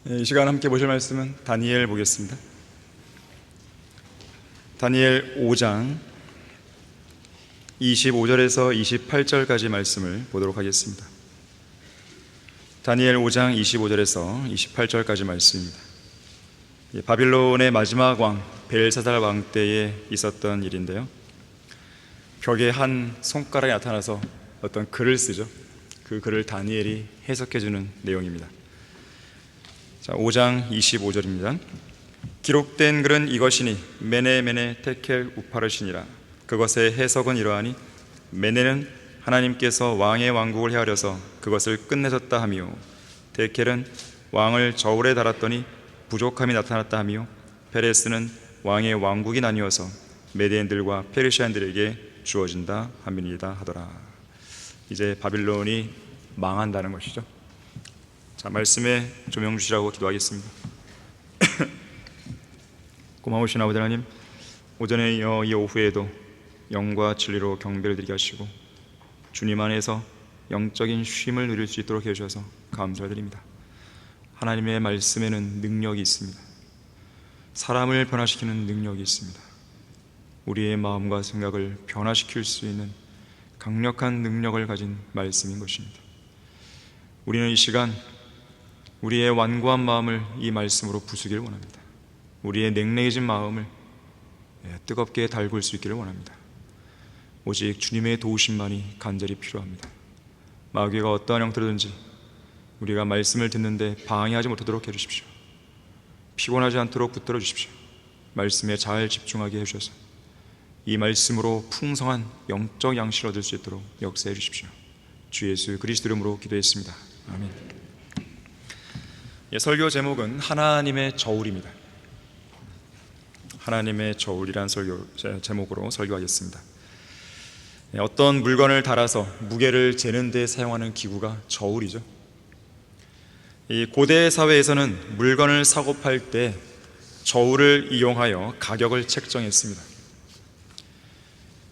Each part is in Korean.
이 시간 함께 보실 말씀은 다니엘 보겠습니다. 다니엘 5장 25절에서 28절까지 말씀을 보도록 하겠습니다. 다니엘 5장 25절에서 28절까지 말씀입니다. 바빌론의 마지막 왕 벨사살 왕 때에 있었던 일인데요, 벽에 한 손가락이 나타나서 어떤 글을 쓰죠. 그 글을 다니엘이 해석해주는 내용입니다. 자, 5장 25절입니다. 기록된 글은 이것이니 메네 테켈 우파르시니라. 그것의 해석은 이러하니, 메네는 하나님께서 왕의 왕국을 헤아려서 그것을 끝내셨다 하며, 테켈은 왕을 저울에 달았더니 부족함이 나타났다 하며, 페레스는 왕의 왕국이 나뉘어서 메디엔들과 페르시안들에게 주어진다 함이니이다 하더라. 이제 바빌론이 망한다는 것이죠. 자, 말씀에 조명 주시라고 기도하겠습니다. 고마우신 아버지 하나님, 오전에 이 오후에도 영과 진리로 경배를 드리게 하시고 주님 안에서 영적인 쉼을 누릴 수 있도록 해주셔서 감사드립니다. 하나님의 말씀에는 능력이 있습니다. 사람을 변화시키는 능력이 있습니다. 우리의 마음과 생각을 변화시킬 수 있는 강력한 능력을 가진 말씀인 것입니다. 우리는 이 시간 우리의 완고한 마음을 이 말씀으로 부수길 원합니다. 우리의 냉랭해진 마음을 뜨겁게 달굴 수 있기를 원합니다. 오직 주님의 도우심만이 간절히 필요합니다. 마귀가 어떠한 형태로든지 우리가 말씀을 듣는데 방해하지 못하도록 해주십시오. 피곤하지 않도록 붙들어 주십시오. 말씀에 잘 집중하게 해주셔서 이 말씀으로 풍성한 영적 양식을 얻을 수 있도록 역사해 주십시오. 주 예수 그리스도 이름으로 기도했습니다. 아멘. 설교 제목은 하나님의 저울입니다. 하나님의 저울이란 제목으로 설교하겠습니다. 어떤 물건을 달아서 무게를 재는 데 사용하는 기구가 저울이죠. 이 고대 사회에서는 물건을 사고 팔 때 저울을 이용하여 가격을 책정했습니다.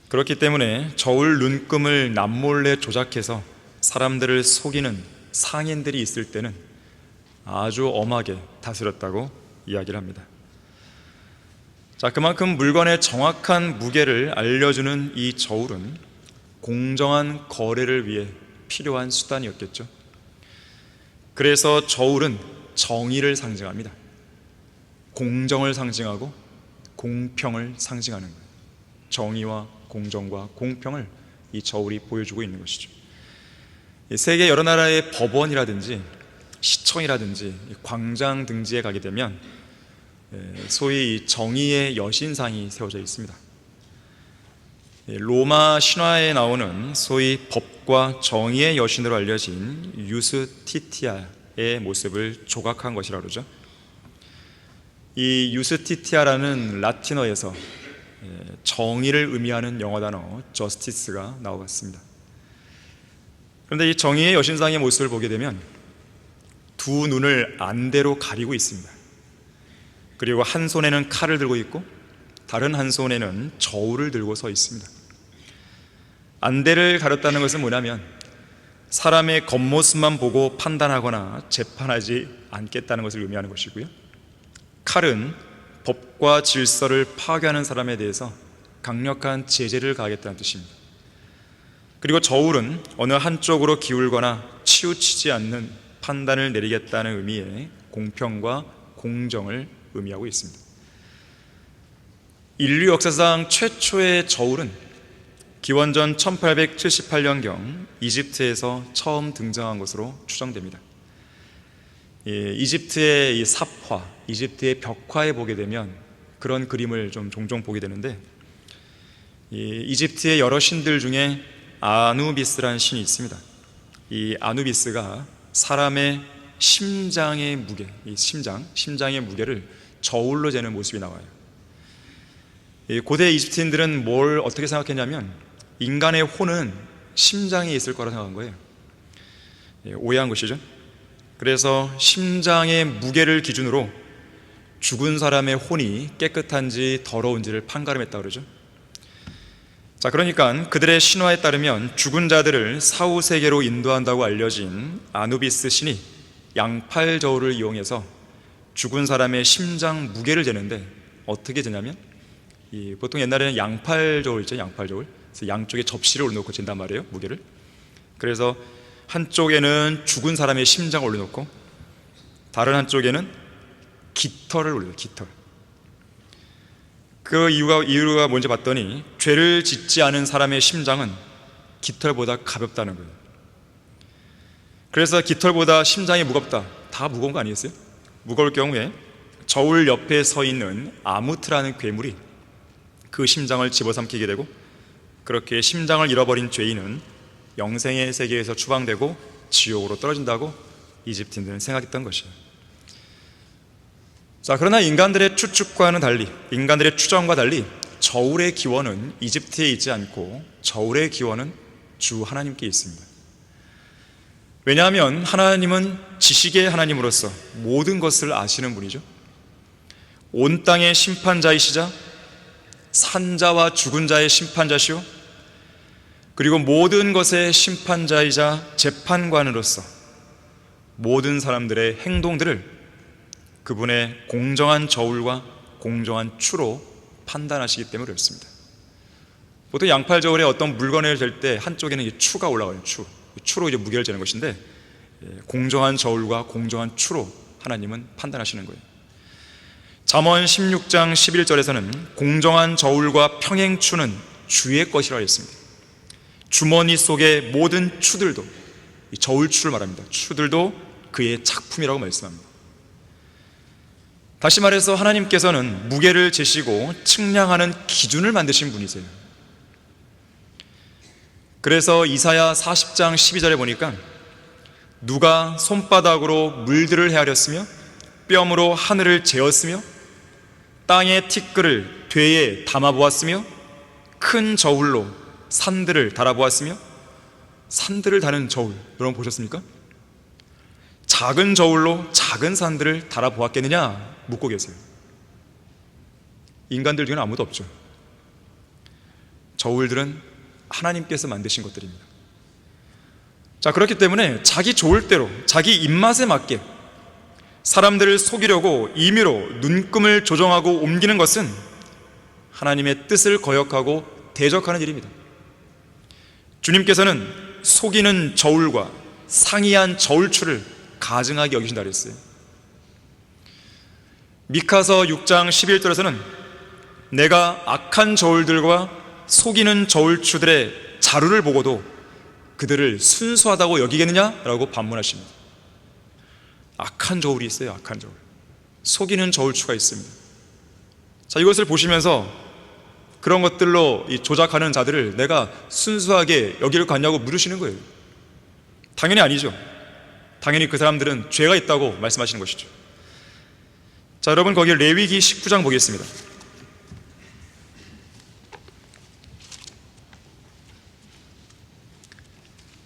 그렇기 때문에 저울 눈금을 남몰래 조작해서 사람들을 속이는 상인들이 있을 때는 아주 엄하게 다스렸다고 이야기를 합니다. 자, 그만큼 물건의 정확한 무게를 알려주는 이 저울은 공정한 거래를 위해 필요한 수단이었겠죠. 그래서 저울은 정의를 상징합니다. 공정을 상징하고 공평을 상징하는 거예요. 정의와 공정과 공평을 이 저울이 보여주고 있는 것이죠. 세계 여러 나라의 법원이라든지 시청이라든지 광장 등지에 가게 되면 소위 정의의 여신상이 세워져 있습니다. 로마 신화에 나오는 소위 법과 정의의 여신으로 알려진 유스티티아의 모습을 조각한 것이라고 그러죠. 이 유스티티아라는 라틴어에서 정의를 의미하는 영어 단어 저스티스가 나와봤습니다. 그런데 이 정의의 여신상의 모습을 보게 되면 두 눈을 안대로 가리고 있습니다. 그리고 한 손에는 칼을 들고 있고 다른 한 손에는 저울을 들고 서 있습니다. 안대를 가렸다는 것은 뭐냐면 사람의 겉모습만 보고 판단하거나 재판하지 않겠다는 것을 의미하는 것이고요, 칼은 법과 질서를 파괴하는 사람에 대해서 강력한 제재를 가하겠다는 뜻입니다. 그리고 저울은 어느 한쪽으로 기울거나 치우치지 않는 판단을 내리겠다는 의미의 공평과 공정을 의미하고 있습니다. 인류 역사상 최초의 저울은 기원전 1878년경 이집트에서 처음 등장한 것으로 추정됩니다. 이집트의 이 삽화, 이집트의 벽화에 보게 되면 그런 그림을 좀 종종 보게 되는데, 이집트의 여러 신들 중에 아누비스라는 신이 있습니다. 이 아누비스가 사람의 심장의 무게, 이 심장의 무게를 저울로 재는 모습이 나와요. 고대 이집트인들은 뭘 어떻게 생각했냐면 인간의 혼은 심장에 있을 거라 생각한 거예요. 오해한 것이죠. 그래서 심장의 무게를 기준으로 죽은 사람의 혼이 깨끗한지 더러운지를 판가름했다고 그러죠. 자, 그러니까 그들의 신화에 따르면 죽은 자들을 사후 세계로 인도한다고 알려진 아누비스 신이 양팔 저울을 이용해서 죽은 사람의 심장 무게를 재는데 어떻게 재냐면 보통 옛날에는 양팔 저울 있죠, 양팔 저울. 그래서 양쪽에 접시를 올려놓고 잰단 말이에요, 무게를. 그래서 한쪽에는 죽은 사람의 심장을 올려놓고 다른 한쪽에는 깃털을 올려요, 깃털. 그 이유가 뭔지 봤더니 죄를 짓지 않은 사람의 심장은 깃털보다 가볍다는 거예요. 그래서 깃털보다 심장이 무겁다, 다 무거운 거 아니겠어요? 무거울 경우에 저울 옆에 서 있는 아무트라는 괴물이 그 심장을 집어삼키게 되고, 그렇게 심장을 잃어버린 죄인은 영생의 세계에서 추방되고 지옥으로 떨어진다고 이집트인들은 생각했던 것이에요. 자, 그러나 인간들의 추측과는 달리, 인간들의 추정과 달리 저울의 기원은 이집트에 있지 않고 저울의 기원은 주 하나님께 있습니다. 왜냐하면 하나님은 지식의 하나님으로서 모든 것을 아시는 분이죠. 온 땅의 심판자이시자 산자와 죽은 자의 심판자시오, 그리고 모든 것의 심판자이자 재판관으로서 모든 사람들의 행동들을 그분의 공정한 저울과 공정한 추로 판단하시기 때문에 그렇습니다. 보통 양팔 저울에 어떤 물건을 잴 때 한쪽에는 추가 올라가요. 추로 이제 무게를 재는 것인데, 공정한 저울과 공정한 추로 하나님은 판단하시는 거예요. 잠언 16장 11절에서는 공정한 저울과 평행추는 주의 것이라고 했습니다. 주머니 속의 모든 추들도, 이 저울추를 말합니다. 추들도 그의 작품이라고 말씀합니다. 다시 말해서 하나님께서는 무게를 재시고 측량하는 기준을 만드신 분이세요. 그래서 이사야 40장 12절에 보니까 누가 손바닥으로 물들을 헤아렸으며 뼘으로 하늘을 재었으며 땅의 티끌을 되에 담아보았으며 큰 저울로 산들을 달아보았으며, 산들을 다는 저울 여러분 보셨습니까? 작은 저울로 작은 산들을 달아보았겠느냐 묻고 계세요. 인간들 중에는 아무도 없죠. 저울들은 하나님께서 만드신 것들입니다. 자, 그렇기 때문에 자기 좋을 대로 자기 입맛에 맞게 사람들을 속이려고 임의로 눈금을 조정하고 옮기는 것은 하나님의 뜻을 거역하고 대적하는 일입니다. 주님께서는 속이는 저울과 상이한 저울추를 가증하게 여기신다 그랬어요. 미카서 6장 11절에서는 내가 악한 저울들과 속이는 저울추들의 자루를 보고도 그들을 순수하다고 여기겠느냐라고 반문하십니다. 악한 저울이 있어요. 악한 저울, 속이는 저울추가 있습니다. 자, 이것을 보시면서 그런 것들로 조작하는 자들을 내가 순수하게 여기를 갔냐고 물으시는 거예요. 당연히 아니죠. 당연히 그 사람들은 죄가 있다고 말씀하시는 것이죠. 자, 여러분 거기 레위기 19장 보겠습니다.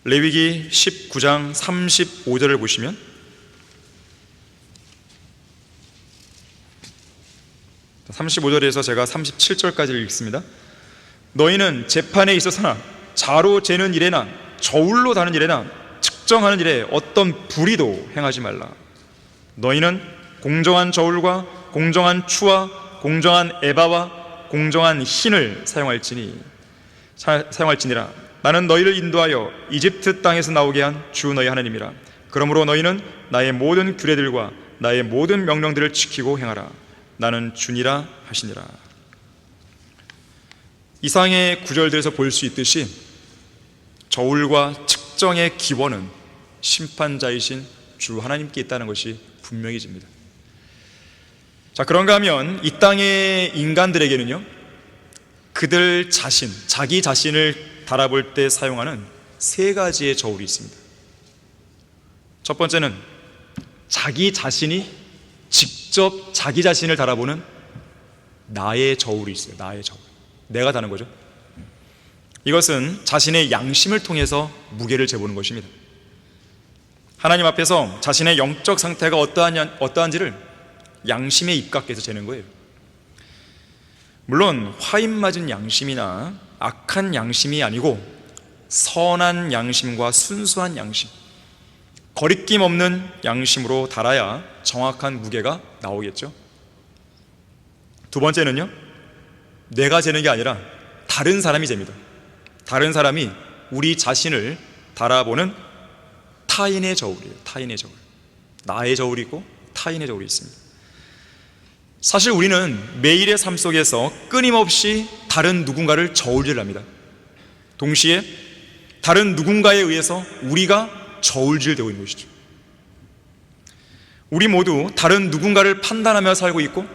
레위기 19장 35절을 보시면 (35절에서) 제가 37절까지 읽습니다. 너희는 재판에 있어서나 자로 재는 일에나 저울로 다는 일에나 측정하는 일에 어떤 불의도 행하지 말라. 너희는 공정한 저울과 공정한 추와 공정한 에바와 공정한 흰을 사용할지니라. 나는 너희를 인도하여 이집트 땅에서 나오게 한 주 너희 하나님이라. 그러므로 너희는 나의 모든 규례들과 나의 모든 명령들을 지키고 행하라. 나는 주니라 하시니라. 이상의 구절들에서 볼 수 있듯이 저울과 측정의 기원은 심판자이신 주 하나님께 있다는 것이 분명해집니다. 자, 그런가 하면 이 땅의 인간들에게는요, 그들 자신, 자기 자신을 달아볼 때 사용하는 세 가지의 저울이 있습니다. 첫 번째는 자기 자신이 직접 자기 자신을 달아보는 나의 저울이 있어요. 나의 저울, 내가 다는 거죠. 이것은 자신의 양심을 통해서 무게를 재보는 것입니다. 하나님 앞에서 자신의 영적 상태가 어떠한지를 양심에 입각해서 재는 거예요. 물론 화인 맞은 양심이나 악한 양심이 아니고 선한 양심과 순수한 양심, 거리낌 없는 양심으로 달아야 정확한 무게가 나오겠죠. 두 번째는요, 내가 재는 게 아니라 다른 사람이 잽니다. 다른 사람이 우리 자신을 달아보는 타인의 저울이에요. 타인의 저울. 나의 저울이 있고 타인의 저울이 있습니다. 사실 우리는 매일의 삶 속에서 끊임없이 다른 누군가를 저울질을 합니다. 동시에 다른 누군가에 의해서 우리가 저울질되고 있는 것이죠. 우리 모두 다른 누군가를 판단하며 살고 있고,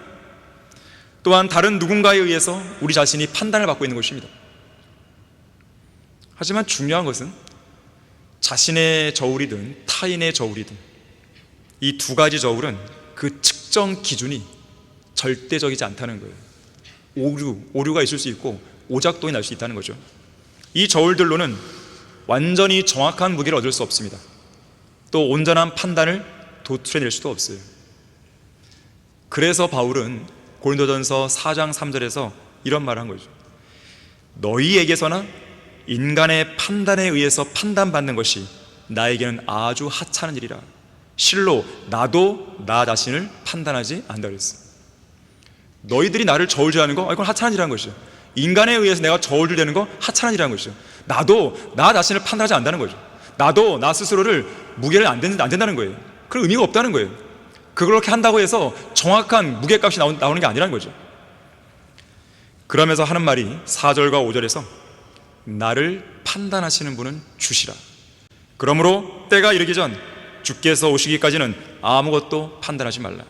또한 다른 누군가에 의해서 우리 자신이 판단을 받고 있는 것입니다. 하지만 중요한 것은 자신의 저울이든 타인의 저울이든 이 두 가지 저울은 그 측정 기준이 절대적이지 않다는 거예요. 오류가 있을 수 있고 오작동이 날 수 있다는 거죠. 이 저울들로는 완전히 정확한 무게를 얻을 수 없습니다. 또 온전한 판단을 도출해낼 수도 없어요. 그래서 바울은 고린도전서 4장 3절에서 이런 말을 한 거죠. 너희에게서나 인간의 판단에 의해서 판단받는 것이 나에게는 아주 하찮은 일이라. 실로 나도 나 자신을 판단하지 않는다 그랬어요. 너희들이 나를 저울질하는 거, 이건 하찮은 일이라는 것이죠. 인간에 의해서 내가 저울질되는 거 하찮은 일이라는 것이죠. 나도 나 자신을 판단하지 않는다는 거죠. 나도 나 스스로를 무게를 안 된다는 거예요. 그런 의미가 없다는 거예요. 그렇게 한다고 해서 정확한 무게값이 나오는 게 아니라는 거죠. 그러면서 하는 말이 4절과 5절에서 나를 판단하시는 분은 주시라. 그러므로 때가 이르기 전 주께서 오시기까지는 아무것도 판단하지 말라.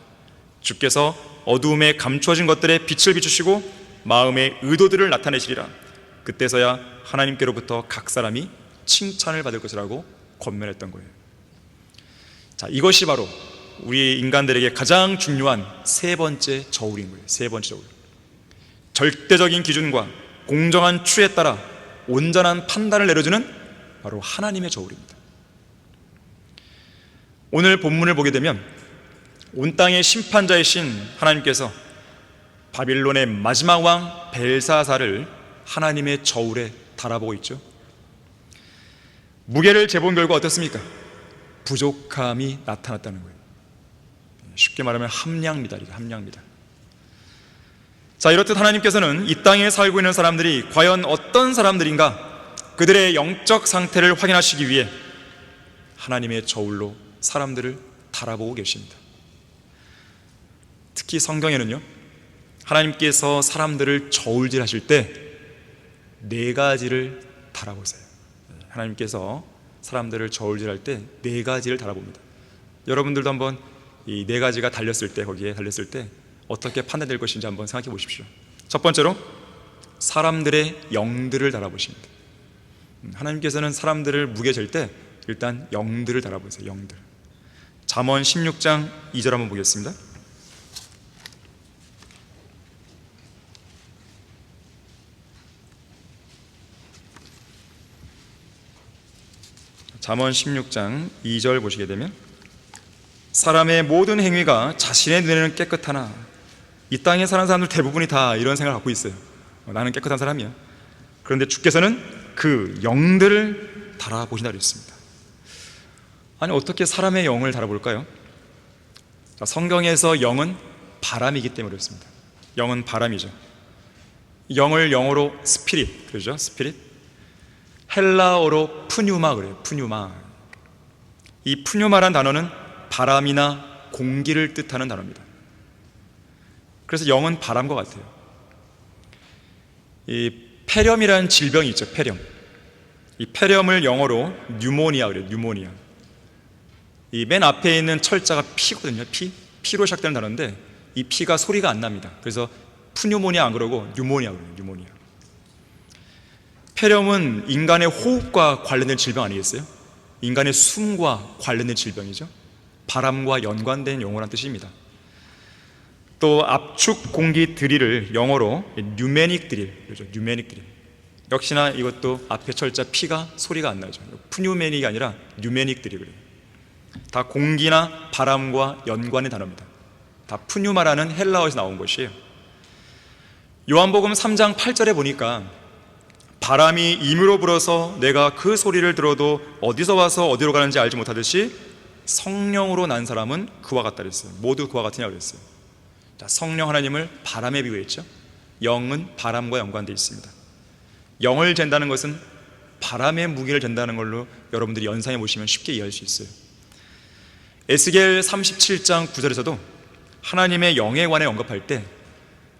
주께서 어두움에 감추어진 것들에 빛을 비추시고 마음의 의도들을 나타내시리라. 그때서야 하나님께로부터 각 사람이 칭찬을 받을 것이라고 권면했던 거예요. 자, 이것이 바로 우리 인간들에게 가장 중요한 세 번째 저울인 거예요. 세 번째 저울. 절대적인 기준과 공정한 추에 따라 온전한 판단을 내려주는 바로 하나님의 저울입니다. 오늘 본문을 보게 되면 온 땅의 심판자이신 하나님께서 바빌론의 마지막 왕 벨사사를 하나님의 저울에 달아보고 있죠. 무게를 재본 결과 어떻습니까? 부족함이 나타났다는 거예요. 쉽게 말하면 함량미달이다. 함량미달. 자, 이렇듯 하나님께서는 이 땅에 살고 있는 사람들이 과연 어떤 사람들인가, 그들의 영적 상태를 확인하시기 위해 하나님의 저울로 사람들을 달아보고 계십니다. 특히 성경에는요, 하나님께서 사람들을 저울질하실 때 네 가지를 달아보세요. 하나님께서 사람들을 저울질할 때 네 가지를 달아봅니다. 여러분들도 한번 이 네 가지가 달렸을 때, 거기에 달렸을 때 어떻게 판단될 것인지 한번 생각해 보십시오. 첫 번째로 사람들의 영들을 달아보십니다. 하나님께서는 사람들을 무게 잴 때 일단 영들을 달아보세요. 영들. 잠언 16장 2절 한번 보겠습니다. 잠언 16장 2절 보시게 되면 사람의 모든 행위가 자신의 눈에는 깨끗하나, 이 땅에 사는 사람들 대부분이 다 이런 생각을 갖고 있어요. 나는 깨끗한 사람이야. 그런데 주께서는 그 영들을 달아보신다 그랬습니다. 아니, 어떻게 사람의 영을 달아볼까요? 성경에서 영은 바람이기 때문에 그렇습니다. 영은 바람이죠. 영을 영어로 스피릿, 그러죠? 스피릿. 헬라어로 푸뉴마 그래요. 푸뉴마. 이 푸뉴마란 단어는 바람이나 공기를 뜻하는 단어입니다. 그래서 영은 바람과 같아요. 이 폐렴이라는 질병이 있죠. 폐렴. 이 폐렴을 영어로 뉴모니아 그래요. 뉴모니아. 이 맨 앞에 있는 철자가 피거든요. 피로 시작되는 단어인데 이 피가 소리가 안 납니다. 그래서 푸뉴모니아 안 그러고 뉴모니아 그래요. 뉴모니아. 폐렴은 인간의 호흡과 관련된 질병 아니겠어요? 인간의 숨과 관련된 질병이죠. 바람과 연관된 용어란 뜻입니다. 또 압축 공기 드릴을 영어로 뉴메닉 드릴, 그렇죠? 뉴메닉 드릴. 역시나 이것도 앞에 철자 P가 소리가 안 나죠. 푸뉴메닉이 아니라 뉴메닉 드릴이에요. 다 공기나 바람과 연관의 단어입니다. 다 푸뉴마라는 헬라어에서 나온 것이에요. 요한복음 3장 8절에 보니까 바람이 임으로 불어서 내가 그 소리를 들어도 어디서 와서 어디로 가는지 알지 못하듯이 성령으로 난 사람은 그와 같다 그랬어요. 모두 그와 같으냐 그랬어요. 자, 성령 하나님을 바람에 비유했죠. 영은 바람과 연관되어 있습니다. 영을 잰다는 것은 바람의 무게를 잰다는 걸로 여러분들이 연상해 보시면 쉽게 이해할 수 있어요. 에스겔 37장 9절에서도 하나님의 영에 관해 언급할 때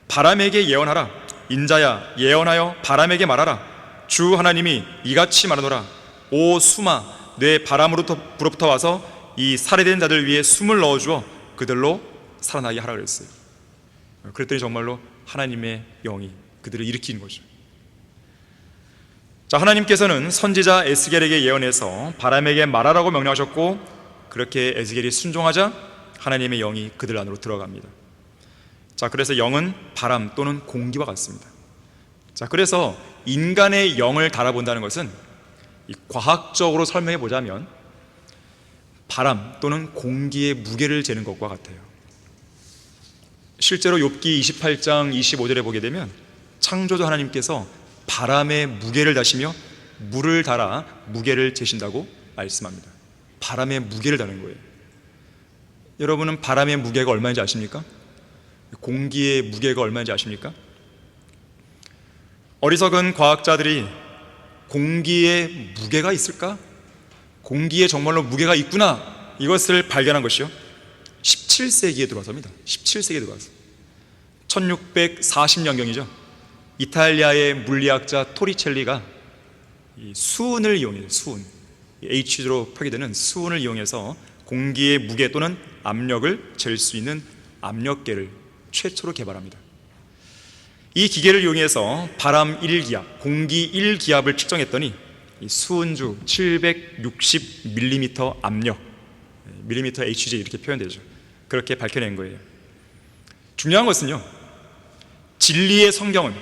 바람에게 예언하라, 인자야 예언하여 바람에게 말하라, 주 하나님이 이같이 말하노라, 오 수마 내 바람으로부터 와서 이 살해된 자들 위에 숨을 넣어주어 그들로 살아나게 하라 그랬어요. 그랬더니 정말로 하나님의 영이 그들을 일으키는 거죠. 자, 하나님께서는 선지자 에스겔에게 예언해서 바람에게 말하라고 명령하셨고, 그렇게 에스겔이 순종하자 하나님의 영이 그들 안으로 들어갑니다. 자, 그래서 영은 바람 또는 공기와 같습니다. 자, 그래서 인간의 영을 달아본다는 것은 과학적으로 설명해 보자면 바람 또는 공기의 무게를 재는 것과 같아요. 실제로 욥기 28장 25절에 보게 되면 창조주 하나님께서 바람의 무게를 다시며 물을 달아 무게를 재신다고 말씀합니다. 바람의 무게를 다는 거예요. 여러분은 바람의 무게가 얼마인지 아십니까? 공기의 무게가 얼마인지 아십니까? 어리석은 과학자들이 공기에 무게가 있을까? 공기에 정말로 무게가 있구나, 이것을 발견한 것이요 17세기에 들어와서입니다. 17세기에 들어와서 1640년경이죠. 이탈리아의 물리학자 토리첼리가 이 수은을 이용해서, 수은, H로 표기되는 수은을 이용해서 공기의 무게 또는 압력을 잴 수 있는 압력계를 최초로 개발합니다. 이 기계를 이용해서 바람 1기압, 공기 1기압을 측정했더니 이 수은주 760mm 압력, 밀리미터 HG 이렇게 표현되죠. 그렇게 밝혀낸 거예요. 중요한 것은요, 진리의 성경은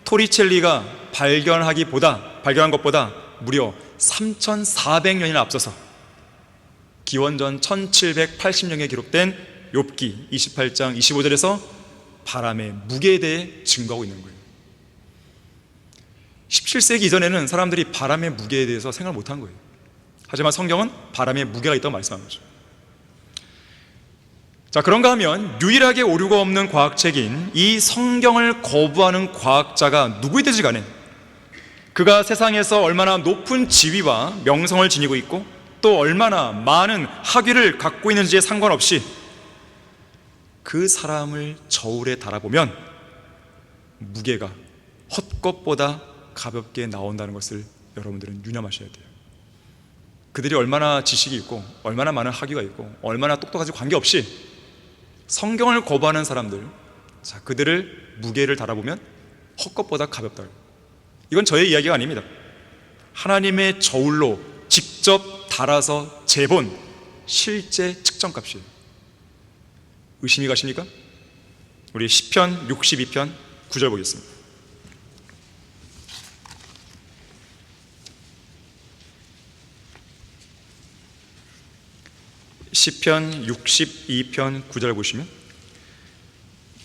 토리첼리가 발견한 것보다 무려 3400년이나 앞서서 기원전 1780년에 기록된 욥기 28장 25절에서 바람의 무게에 대해 증거하고 있는 거예요. 17세기 이전에는 사람들이 바람의 무게에 대해서 생각을 못한 거예요. 하지만 성경은 바람의 무게가 있다고 말씀하는 거죠. 자, 그런가 하면 유일하게 오류가 없는 과학책인 이 성경을 거부하는 과학자가 누구이든지 간에 그가 세상에서 얼마나 높은 지위와 명성을 지니고 있고 또 얼마나 많은 학위를 갖고 있는지에 상관없이 그 사람을 저울에 달아보면 무게가 헛것보다 가볍게 나온다는 것을 여러분들은 유념하셔야 돼요. 그들이 얼마나 지식이 있고 얼마나 많은 학위가 있고 얼마나 똑똑한지 관계없이 성경을 거부하는 사람들, 자, 그들을 무게를 달아보면 헛것보다 가볍다. 이건 저의 이야기가 아닙니다. 하나님의 저울로 직접 달아서 재본 실제 측정값이에요. 의심이 가십니까? 우리 시편 62편 9절 보겠습니다. 시편 62편 9절 보시면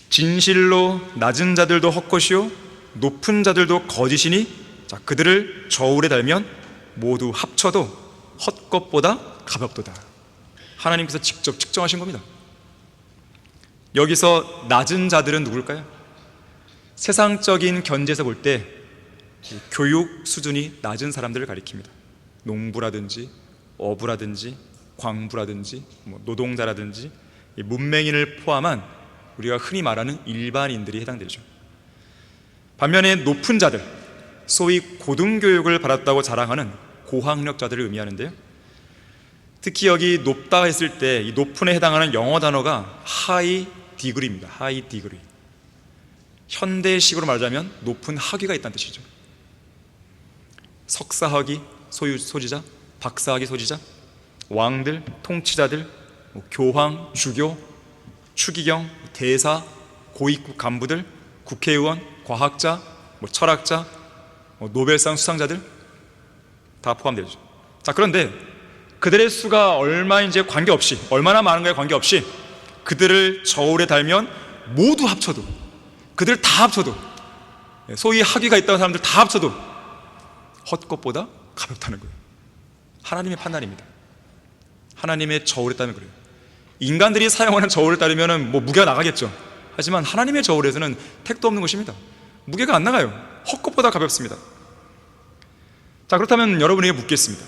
진실로 낮은 자들도 헛것이요 높은 자들도 거짓이니, 자, 그들을 저울에 달면 모두 합쳐도 헛것보다 가볍도다. 하나님께서 직접 측정하신 겁니다. 여기서 낮은 자들은 누굴까요? 세상적인 견지에서 볼 때 교육 수준이 낮은 사람들을 가리킵니다. 농부라든지 어부라든지 광부라든지 노동자라든지 문맹인을 포함한 우리가 흔히 말하는 일반인들이 해당되죠. 반면에 높은 자들, 소위 고등교육을 받았다고 자랑하는 고학력자들을 의미하는데요, 특히 여기 높다 했을 때 이 높은에 해당하는 영어 단어가 하이 디그리입니다. 하이 디그리. 현대식으로 말하자면 높은 학위가 있다는 뜻이죠. 석사학위 소지자, 박사학위 소지자, 왕들, 통치자들, 교황, 주교, 추기경, 대사, 고위급 간부들, 국회의원, 과학자, 철학자, 노벨상 수상자들 다 포함되죠. 자, 그런데 그들의 수가 얼마인지에 관계없이, 얼마나 많은가에 관계없이 그들을 저울에 달면 모두 합쳐도, 그들 다 합쳐도, 소위 학위가 있다는 사람들 다 합쳐도 헛것보다 가볍다는 거예요. 하나님의 판단입니다. 하나님의 저울에 따르면 그래요. 인간들이 사용하는 저울에 따르면 무게가 나가겠죠. 하지만 하나님의 저울에서는 택도 없는 것입니다. 무게가 안 나가요. 헛것보다 가볍습니다. 자, 그렇다면 여러분에게 묻겠습니다.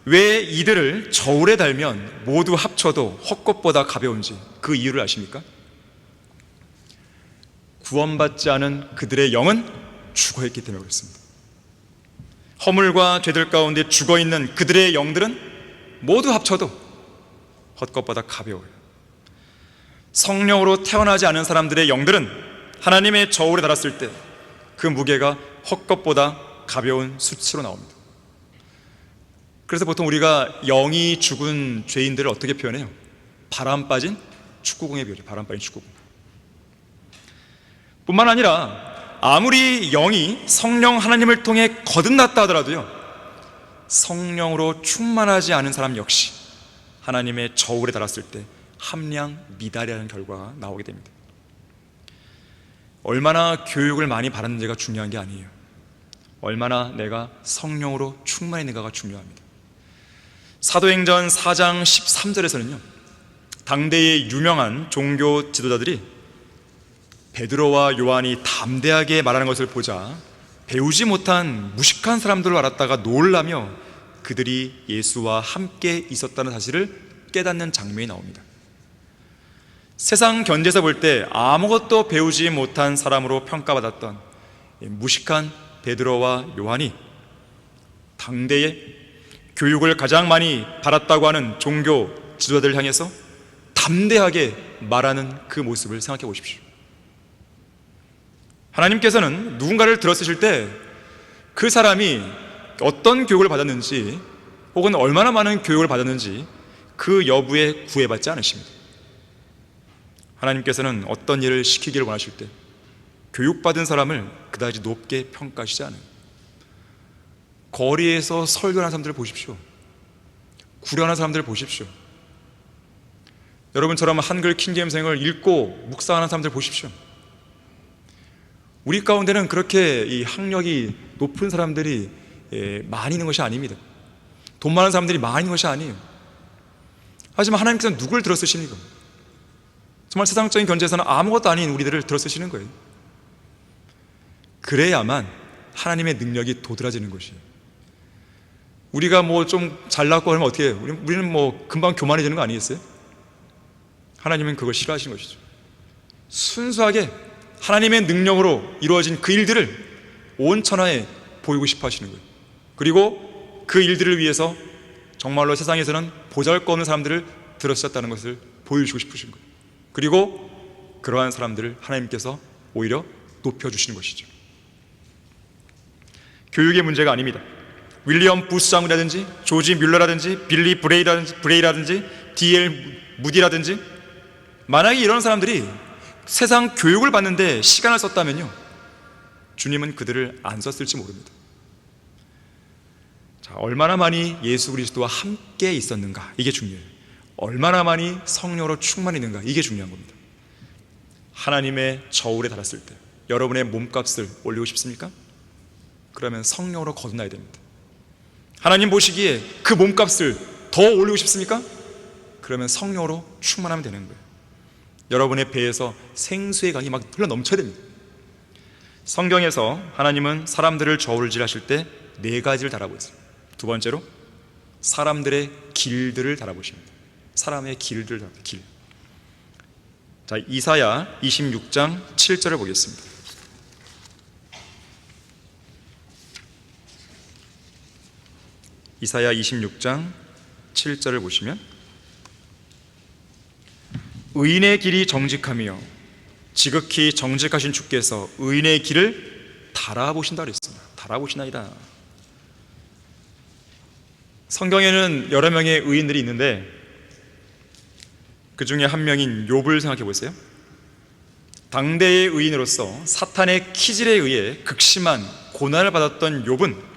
왜 이들을 저울에 달면 모두 합쳐도 헛것보다 가벼운지 그 이유를 아십니까? 구원받지 않은 그들의 영은 죽어있기 때문에 그렇습니다. 허물과 죄들 가운데 죽어있는 그들의 영들은 모두 합쳐도 헛것보다 가벼워요. 성령으로 태어나지 않은 사람들의 영들은 하나님의 저울에 달았을 때 그 무게가 헛것보다 가벼운 수치로 나옵니다. 그래서 보통 우리가 영이 죽은 죄인들을 어떻게 표현해요? 바람 빠진 축구공에 비유해요. 바람 빠진 축구공. 뿐만 아니라 아무리 영이 성령 하나님을 통해 거듭났다 하더라도요, 성령으로 충만하지 않은 사람 역시 하나님의 저울에 달았을 때 함량 미달이라는 결과가 나오게 됩니다. 얼마나 교육을 많이 받았는지가 중요한 게 아니에요. 얼마나 내가 성령으로 충만했는가가 중요합니다. 사도행전 4장 13절에서는요, 당대의 유명한 종교 지도자들이 베드로와 요한이 담대하게 말하는 것을 보자 배우지 못한 무식한 사람들을 알았다가 놀라며 그들이 예수와 함께 있었다는 사실을 깨닫는 장면이 나옵니다. 세상 견지에서 볼 때 아무것도 배우지 못한 사람으로 평가받았던 무식한 베드로와 요한이 당대의 교육을 가장 많이 받았다고 하는 종교 지도자들을 향해서 담대하게 말하는 그 모습을 생각해 보십시오. 하나님께서는 누군가를 들어쓰실 때 그 사람이 어떤 교육을 받았는지 혹은 얼마나 많은 교육을 받았는지 그 여부에 구애받지 않으십니다. 하나님께서는 어떤 일을 시키기를 원하실 때 교육받은 사람을 그다지 높게 평가하시지 않아요. 거리에서 설교하는 사람들을 보십시오. 구려하는 사람들을 보십시오. 여러분처럼 한글 킹제임스를 읽고 묵상하는 사람들 보십시오. 우리 가운데는 그렇게 이 학력이 높은 사람들이 많이 있는 것이 아닙니다. 돈 많은 사람들이 많이 있는 것이 아니에요. 하지만 하나님께서는 누굴 들어쓰십니까? 정말 세상적인 견지에서는 아무것도 아닌 우리들을 들어쓰시는 거예요. 그래야만 하나님의 능력이 도드라지는 것이에요. 우리가 좀 잘났고 하면 어떻게 해요? 우리는 금방 교만해지는 거 아니겠어요? 하나님은 그걸 싫어하시는 것이죠. 순수하게 하나님의 능력으로 이루어진 그 일들을 온 천하에 보이고 싶어 하시는 거예요. 그리고 그 일들을 위해서 정말로 세상에서는 보잘것없는 사람들을 들어쓰셨다는 것을 보여주고 싶으신 거예요. 그리고 그러한 사람들을 하나님께서 오히려 높여주시는 것이죠. 교육의 문제가 아닙니다. 윌리엄 부스장이라든지 조지 뮬러라든지 빌리 브레이라든지 D.L. 무디라든지 만약에 이런 사람들이 세상 교육을 받는데 시간을 썼다면요, 주님은 그들을 안 썼을지 모릅니다. 자, 얼마나 많이 예수 그리스도와 함께 있었는가, 이게 중요해요. 얼마나 많이 성령으로 충만했는가, 이게 중요한 겁니다. 하나님의 저울에 달았을 때 여러분의 몸값을 올리고 싶습니까? 그러면 성령으로 거듭나야 됩니다. 하나님 보시기에 그 몸값을 더 올리고 싶습니까? 그러면 성령으로 충만하면 되는 거예요. 여러분의 배에서 생수의 강이 막 흘러 넘쳐야 됩니다. 성경에서 하나님은 사람들을 저울질하실 때 4가지를 달아보세요. 두 번째로 사람들의 길들을 달아보십니다. 사람의 길들, 길. 자, 이사야 26장 7절을 보겠습니다. 이사야 26장 7절을 보시면 의인의 길이 정직하며 지극히 정직하신 주께서 의인의 길을 달아보신다 그랬습니다. 달아보시나이다. 성경에는 여러 명의 의인들이 있는데 그 중에 한 명인 욥을 생각해 보세요. 당대의 의인으로서 사탄의 키질에 의해 극심한 고난을 받았던 욥은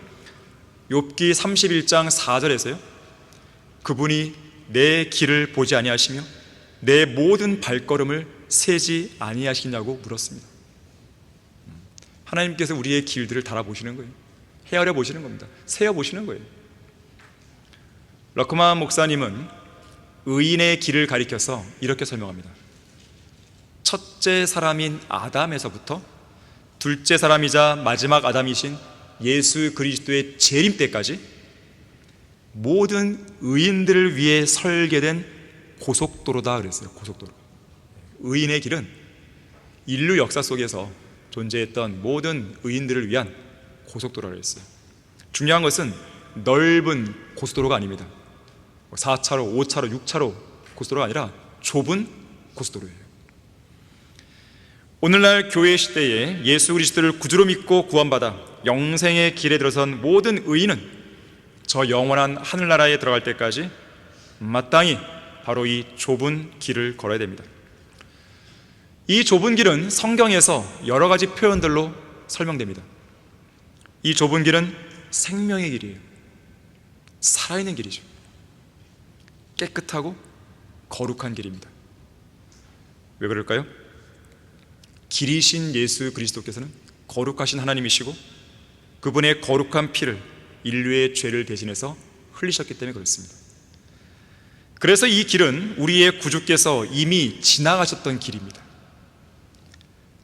욥기 31장 4절에서요, 그분이 내 길을 보지 아니하시며 내 모든 발걸음을 세지 아니하시냐고 물었습니다. 하나님께서 우리의 길들을 달아보시는 거예요. 헤아려 보시는 겁니다. 세어 보시는 거예요. 러크만 목사님은 의인의 길을 가리켜서 이렇게 설명합니다. 첫째 사람인 아담에서부터 둘째 사람이자 마지막 아담이신 예수 그리스도의 재림 때까지 모든 의인들을 위해 설계된 고속도로다 그랬어요. 고속도로. 의인의 길은 인류 역사 속에서 존재했던 모든 의인들을 위한 고속도로라고 했어요. 중요한 것은 넓은 고속도로가 아닙니다. 4차로, 5차로, 6차로 고속도로가 아니라 좁은 고속도로예요. 오늘날 교회 시대에 예수 그리스도를 구주로 믿고 구원받아 영생의 길에 들어선 모든 의인은 저 영원한 하늘나라에 들어갈 때까지 마땅히 바로 이 좁은 길을 걸어야 됩니다. 이 좁은 길은 성경에서 여러 가지 표현들로 설명됩니다. 이 좁은 길은 생명의 길이에요. 살아있는 길이죠. 깨끗하고 거룩한 길입니다. 왜 그럴까요? 길이신 예수 그리스도께서는 거룩하신 하나님이시고 그분의 거룩한 피를 인류의 죄를 대신해서 흘리셨기 때문에 그렇습니다. 그래서 이 길은 우리의 구주께서 이미 지나가셨던 길입니다.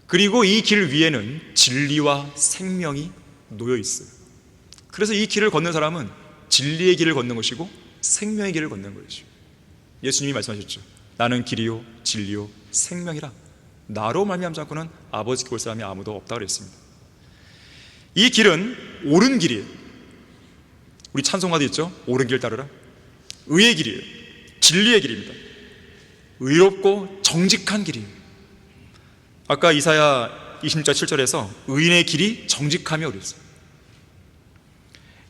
그리고 이 길 위에는 진리와 생명이 놓여 있어요. 그래서 이 길을 걷는 사람은 진리의 길을 걷는 것이고 생명의 길을 걷는 것이죠. 예수님이 말씀하셨죠. 나는 길이요 진리요 생명이라 나로 말미암지 않고는 아버지께 올 사람이 아무도 없다고 그랬습니다. 이 길은 옳은 길이에요. 우리 찬송가도 있죠. 옳은 길 따르라. 의의 길이에요. 진리의 길입니다. 의롭고 정직한 길이에요. 아까 이사야 20장 7절에서 의인의 길이 정직하며 그랬어요.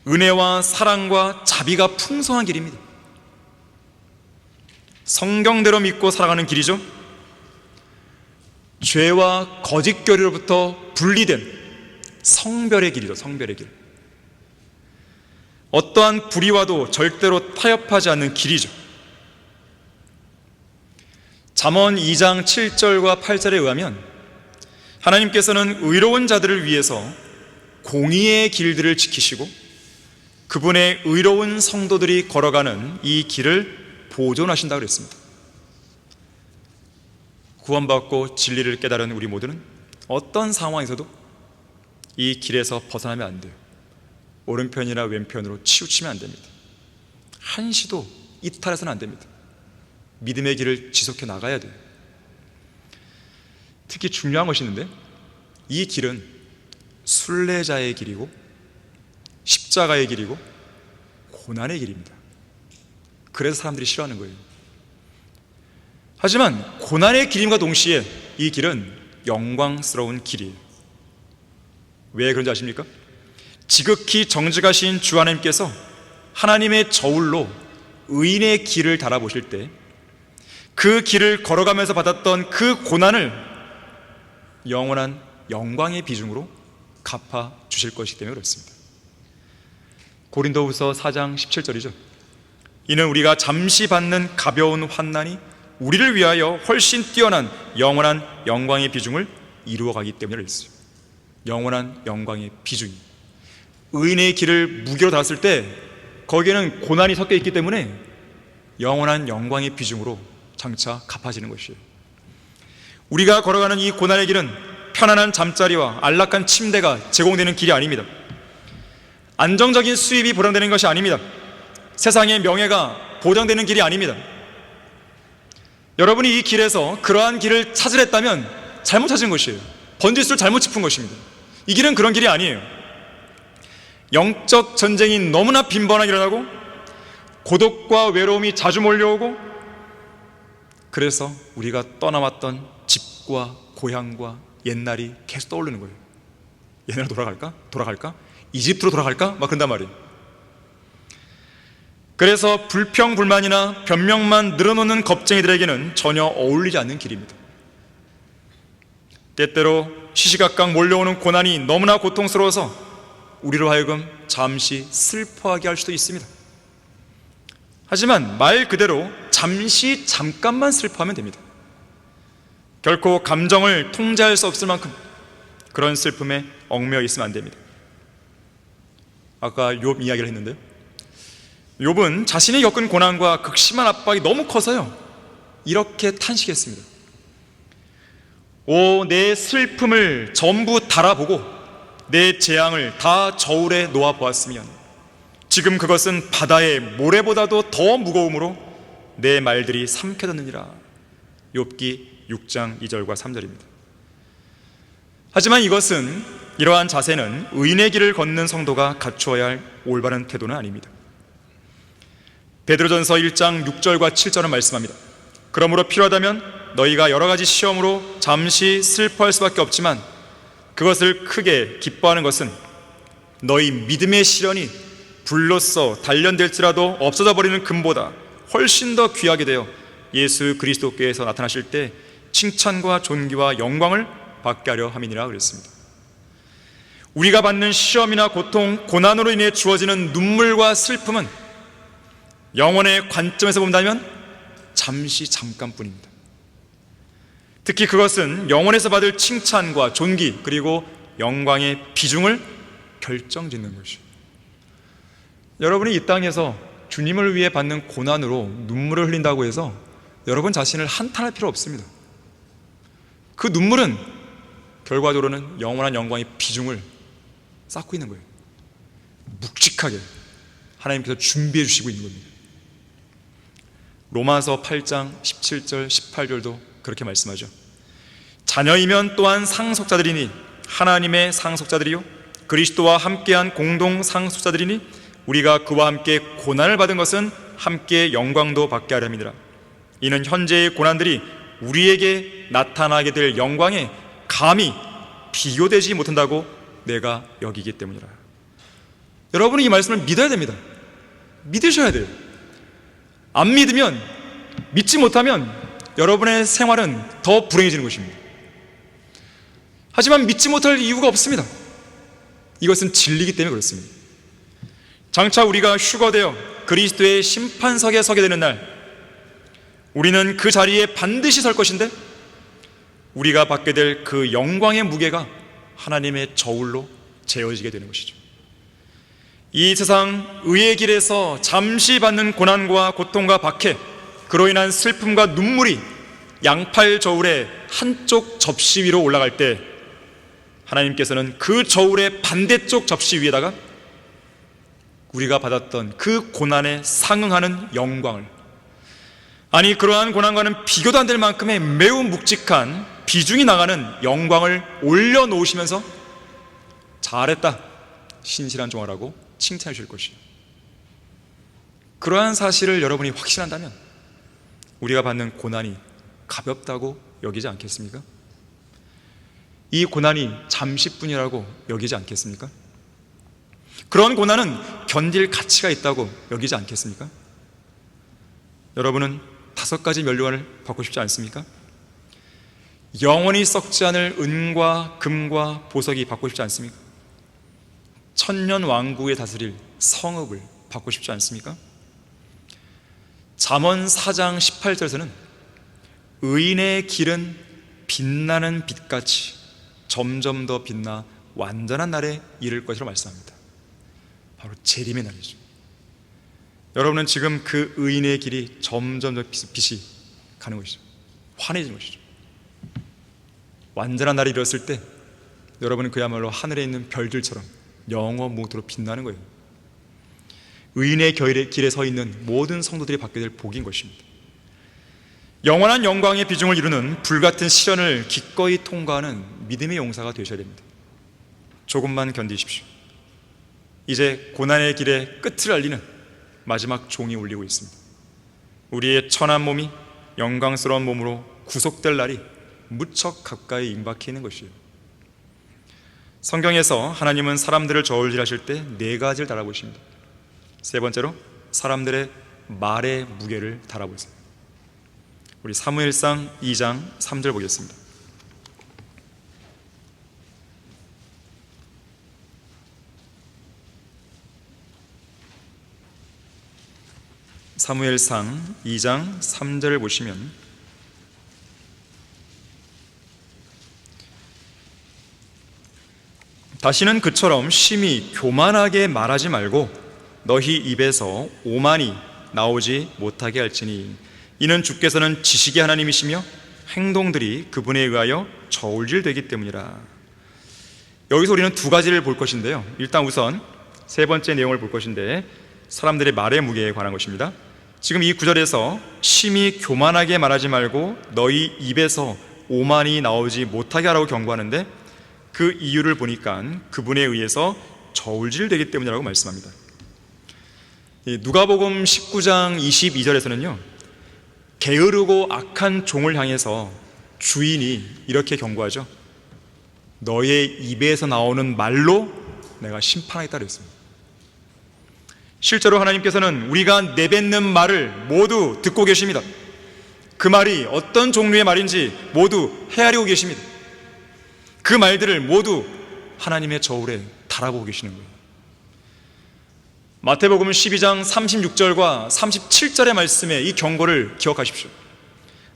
은혜와 사랑과 자비가 풍성한 길입니다. 성경대로 믿고 살아가는 길이죠. 죄와 거짓교리로부터 분리된 성별의 길이죠. 성별의 길. 어떠한 불의와도 절대로 타협하지 않는 길이죠. 잠언 2장 7절과 8절에 의하면 하나님께서는 의로운 자들을 위해서 공의의 길들을 지키시고 그분의 의로운 성도들이 걸어가는 이 길을 보존하신다고 그랬습니다. 구원받고 진리를 깨달은 우리 모두는 어떤 상황에서도 이 길에서 벗어나면 안 돼요. 오른편이나 왼편으로 치우치면 안 됩니다. 한시도 이탈해서는 안 됩니다. 믿음의 길을 지속해 나가야 돼요. 특히 중요한 것이 있는데 이 길은 순례자의 길이고 십자가의 길이고 고난의 길입니다. 그래서 사람들이 싫어하는 거예요. 하지만 고난의 길임과 동시에 이 길은 영광스러운 길이에요. 왜 그런지 아십니까? 지극히 정직하신 주 하나님께서 하나님의 저울로 의인의 길을 달아보실 때 그 길을 걸어가면서 받았던 그 고난을 영원한 영광의 비중으로 갚아 주실 것이기 때문에 그렇습니다. 고린도후서 4장 17절이죠. 이는 우리가 잠시 받는 가벼운 환난이 우리를 위하여 훨씬 뛰어난 영원한 영광의 비중을 이루어가기 때문에 그랬어요. 영원한 영광의 비중이, 의인의 길을 무게로 달았을 때 거기에는 고난이 섞여 있기 때문에 영원한 영광의 비중으로 장차 갚아지는 것이에요. 우리가 걸어가는 이 고난의 길은 편안한 잠자리와 안락한 침대가 제공되는 길이 아닙니다. 안정적인 수입이 보장되는 것이 아닙니다. 세상의 명예가 보장되는 길이 아닙니다. 여러분이 이 길에서 그러한 길을 찾으랬다면 잘못 찾은 것이에요. 번지수를 잘못 짚은 것입니다. 이 길은 그런 길이 아니에요. 영적 전쟁이 너무나 빈번하게 일어나고 고독과 외로움이 자주 몰려오고 그래서 우리가 떠나왔던 집과 고향과 옛날이 계속 떠오르는 거예요. 옛날로 돌아갈까? 돌아갈까? 이집트로 돌아갈까? 막 그런단 말이에요. 그래서 불평불만이나 변명만 늘어놓는 겁쟁이들에게는 전혀 어울리지 않는 길입니다. 때때로 시시각각 몰려오는 고난이 너무나 고통스러워서 우리로 하여금 잠시 슬퍼하게 할 수도 있습니다. 하지만 말 그대로 잠깐만 슬퍼하면 됩니다. 결코 감정을 통제할 수 없을 만큼 그런 슬픔에 얽매여 있으면 안 됩니다. 아까 욥 이야기를 했는데요, 욥은 자신이 겪은 고난과 극심한 압박이 너무 커서요, 이렇게 탄식했습니다. 오, 내 슬픔을 전부 달아보고 내 재앙을 다 저울에 놓아보았으면 지금 그것은 바다의 모래보다도 더 무거움으로 내 말들이 삼켜졌느니라. 욥기 6장 2절과 3절입니다. 하지만 이러한 자세는 의인의 길을 걷는 성도가 갖추어야 할 올바른 태도는 아닙니다. 베드로전서 1장 6절과 7절은 말씀합니다. 그러므로 필요하다면 너희가 여러 가지 시험으로 잠시 슬퍼할 수밖에 없지만 그것을 크게 기뻐하는 것은 너희 믿음의 시련이 불로써 단련될지라도 없어져 버리는 금보다 훨씬 더 귀하게 되어 예수 그리스도께서 나타나실 때 칭찬과 존귀와 영광을 받게 하려 함이니라 그랬습니다. 우리가 받는 시험이나 고통, 고난으로 인해 주어지는 눈물과 슬픔은 영혼의 관점에서 본다면 잠깐뿐입니다. 특히 그것은 영혼에서 받을 칭찬과 존귀 그리고 영광의 비중을 결정짓는 것이죠. 여러분이 이 땅에서 주님을 위해 받는 고난으로 눈물을 흘린다고 해서 여러분 자신을 한탄할 필요 없습니다. 그 눈물은 결과적으로는 영원한 영광의 비중을 쌓고 있는 거예요. 묵직하게 하나님께서 준비해 주시고 있는 겁니다. 로마서 8장 17절 18절도 그렇게 말씀하죠. 자녀이면 또한 상속자들이니 하나님의 상속자들이요 그리스도와 함께한 공동 상속자들이니 우리가 그와 함께 고난을 받은 것은 함께 영광도 받게 하려 함이니라. 이는 현재의 고난들이 우리에게 나타나게 될 영광에 감히 비교되지 못한다고 내가 여기기 때문이라. 여러분이 이 말씀을 믿어야 됩니다. 믿으셔야 돼요. 안 믿으면, 믿지 못하면 여러분의 생활은 더 불행해지는 것입니다. 하지만 믿지 못할 이유가 없습니다. 이것은 진리이기 때문에 그렇습니다. 장차 우리가 휴거되어 그리스도의 심판석에 서게 되는 날, 우리는 그 자리에 반드시 설 것인데 우리가 받게 될 그 영광의 무게가 하나님의 저울로 재어지게 되는 것이죠. 이 세상 의의 길에서 잠시 받는 고난과 고통과 박해, 그로 인한 슬픔과 눈물이 양팔 저울의 한쪽 접시 위로 올라갈 때 하나님께서는 그 저울의 반대쪽 접시 위에다가 우리가 받았던 그 고난에 상응하는 영광을, 아니 그러한 고난과는 비교도 안 될 만큼의 매우 묵직한 비중이 나가는 영광을 올려놓으시면서 잘했다 신실한 종아라고 칭찬해 주실 것이에요. 그러한 사실을 여러분이 확신한다면 우리가 받는 고난이 가볍다고 여기지 않겠습니까? 이 고난이 잠시뿐이라고 여기지 않겠습니까? 그런 고난은 견딜 가치가 있다고 여기지 않겠습니까? 여러분은 5가지 면류관을 받고 싶지 않습니까? 영원히 썩지 않을 은과 금과 보석이 받고 싶지 않습니까? 천년 왕국에 다스릴 성읍을 받고 싶지 않습니까? 잠언 4장 18절에서는 의인의 길은 빛나는 빛같이 점점 더 빛나 완전한 날에 이를 것이라고 말씀합니다. 바로 재림의 날이죠. 여러분은 지금 그 의인의 길이 점점 더 빛이 가는 것이죠. 환해지는 것이죠. 완전한 날이 이뤘을 때 여러분은 그야말로 하늘에 있는 별들처럼 영원무토록 빛나는 거예요. 의인의 길에 서 있는 모든 성도들이 받게 될 복인 것입니다. 영원한 영광의 비중을 이루는 불같은 시련을 기꺼이 통과하는 믿음의 용사가 되셔야 됩니다. 조금만 견디십시오. 이제 고난의 길의 끝을 알리는 마지막 종이 울리고 있습니다. 우리의 천한 몸이 영광스러운 몸으로 구속될 날이 무척 가까이 임박해 있는 것이에요. 성경에서 하나님은 사람들을 저울질하실 때 4가지를 달아보십니다. 세 번째로 사람들의 말의 무게를 달아보세요. 우리 사무엘상 2장 3절 보겠습니다. 사무엘상 2장 3절을 보시면 다시는 그처럼 심히 교만하게 말하지 말고 너희 입에서 오만이 나오지 못하게 할지니 이는 주께서는 지식의 하나님이시며 행동들이 그분에 의하여 저울질되기 때문이라. 여기서 우리는 두 가지를 볼 것인데요, 일단 우선 세 번째 내용을 볼 것인데 사람들의 말의 무게에 관한 것입니다. 지금 이 구절에서 심히 교만하게 말하지 말고 너희 입에서 오만이 나오지 못하게 하라고 경고하는데, 그 이유를 보니까 그분에 의해서 저울질되기 때문이라고 말씀합니다. 누가복음 19장 22절에서는요 게으르고 악한 종을 향해서 주인이 이렇게 경고하죠. 너의 입에서 나오는 말로 내가 심판하겠다 그랬습니다. 실제로 하나님께서는 우리가 내뱉는 말을 모두 듣고 계십니다. 그 말이 어떤 종류의 말인지 모두 헤아리고 계십니다. 그 말들을 모두 하나님의 저울에 달아보고 계시는 거예요. 마태복음 12장 36절과 37절의 말씀에 이 경고를 기억하십시오.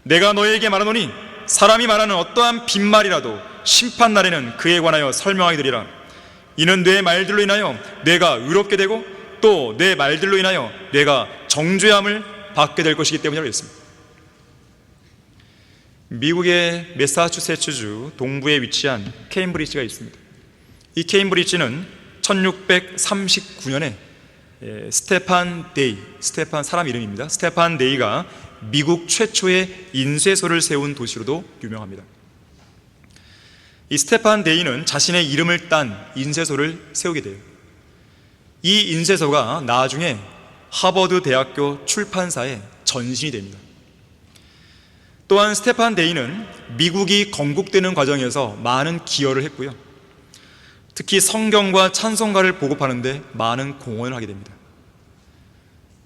내가 너에게 말하노니 사람이 말하는 어떠한 빈말이라도 심판날에는 그에 관하여 설명하게 되리라. 이는 내 말들로 인하여 내가 의롭게 되고 또 내 말들로 인하여 내가 정죄함을 받게 될 것이기 때문이라고 했습니다. 미국의 매사추세츠주 동부에 위치한 케임브리지가 있습니다. 이 케임브리지는 1639년에 스테판 데이, 스테판 사람 이름입니다. 스테판 데이가 미국 최초의 인쇄소를 세운 도시로도 유명합니다. 이 스테판 데이는 자신의 이름을 딴 인쇄소를 세우게 돼요. 이 인쇄소가 나중에 하버드 대학교 출판사의 전신이 됩니다. 또한 스테판 데이는 미국이 건국되는 과정에서 많은 기여를 했고요, 특히 성경과 찬송가를 보급하는데 많은 공헌을 하게 됩니다.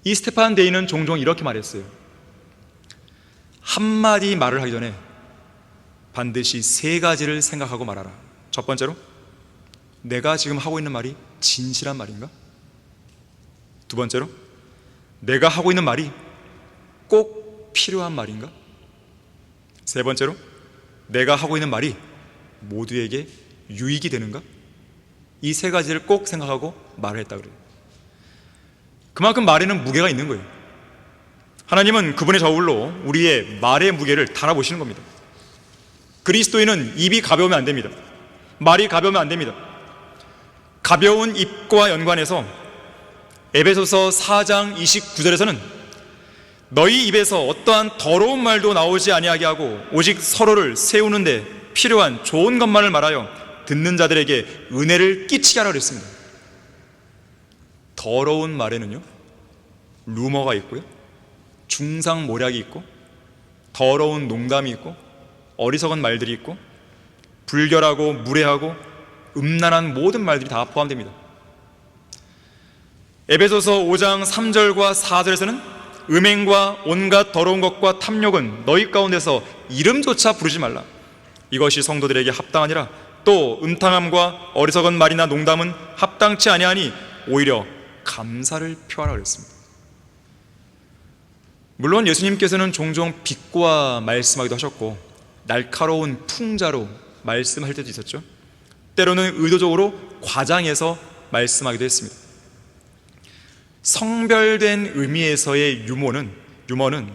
이 스테판 데이는 종종 이렇게 말했어요. 한마디 말을 하기 전에 반드시 세 가지를 생각하고 말하라. 첫 번째로, 내가 지금 하고 있는 말이 진실한 말인가? 두 번째로, 내가 하고 있는 말이 꼭 필요한 말인가? 세 번째로, 내가 하고 있는 말이 모두에게 유익이 되는가? 이 세 가지를 꼭 생각하고 말을 했다 그래요. 그만큼 말에는 무게가 있는 거예요. 하나님은 그분의 저울로 우리의 말의 무게를 달아보시는 겁니다. 그리스도인은 입이 가벼우면 안 됩니다. 말이 가벼우면 안 됩니다. 가벼운 입과 연관해서 에베소서 4장 29절에서는 너희 입에서 어떠한 더러운 말도 나오지 아니하게 하고 오직 서로를 세우는 데 필요한 좋은 것만을 말하여 듣는 자들에게 은혜를 끼치게 하라 그랬습니다. 더러운 말에는요 루머가 있고요, 중상모략이 있고, 더러운 농담이 있고, 어리석은 말들이 있고, 불결하고 무례하고 음란한 모든 말들이 다 포함됩니다. 에베소서 5장 3절과 4절에서는 음행과 온갖 더러운 것과 탐욕은 너희 가운데서 이름조차 부르지 말라. 이것이 성도들에게 합당하니라. 또 음탕함과 어리석은 말이나 농담은 합당치 아니하니 오히려 감사를 표하라 그랬습니다. 물론 예수님께서는 종종 비꼬아 말씀하기도 하셨고 날카로운 풍자로 말씀할 때도 있었죠. 때로는 의도적으로 과장해서 말씀하기도 했습니다. 성별된 의미에서의 유머는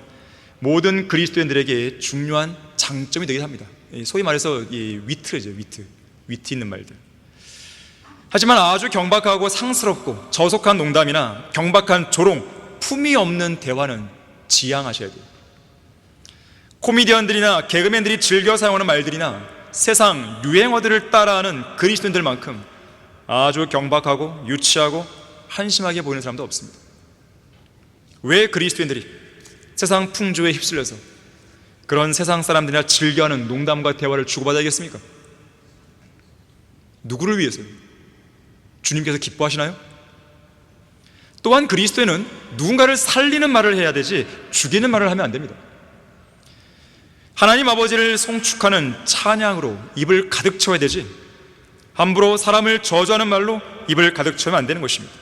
모든 그리스도인들에게 중요한 장점이 되긴 합니다. 소위 말해서 위트죠, 위트 있는 말들. 하지만 아주 경박하고 상스럽고 저속한 농담이나 경박한 조롱, 품이 없는 대화는 지양하셔야 돼요. 코미디언들이나 개그맨들이 즐겨 사용하는 말들이나 세상 유행어들을 따라하는 그리스도인들만큼 아주 경박하고 유치하고 한심하게 보이는 사람도 없습니다. 왜 그리스도인들이 세상 풍조에 휩쓸려서 그런 세상 사람들이나 즐겨하는 농담과 대화를 주고받아야겠습니까? 누구를 위해서요? 주님께서 기뻐하시나요? 또한 그리스도인은 누군가를 살리는 말을 해야 되지 죽이는 말을 하면 안 됩니다. 하나님 아버지를 송축하는 찬양으로 입을 가득 채워야 되지 함부로 사람을 저주하는 말로 입을 가득 채우면 안 되는 것입니다.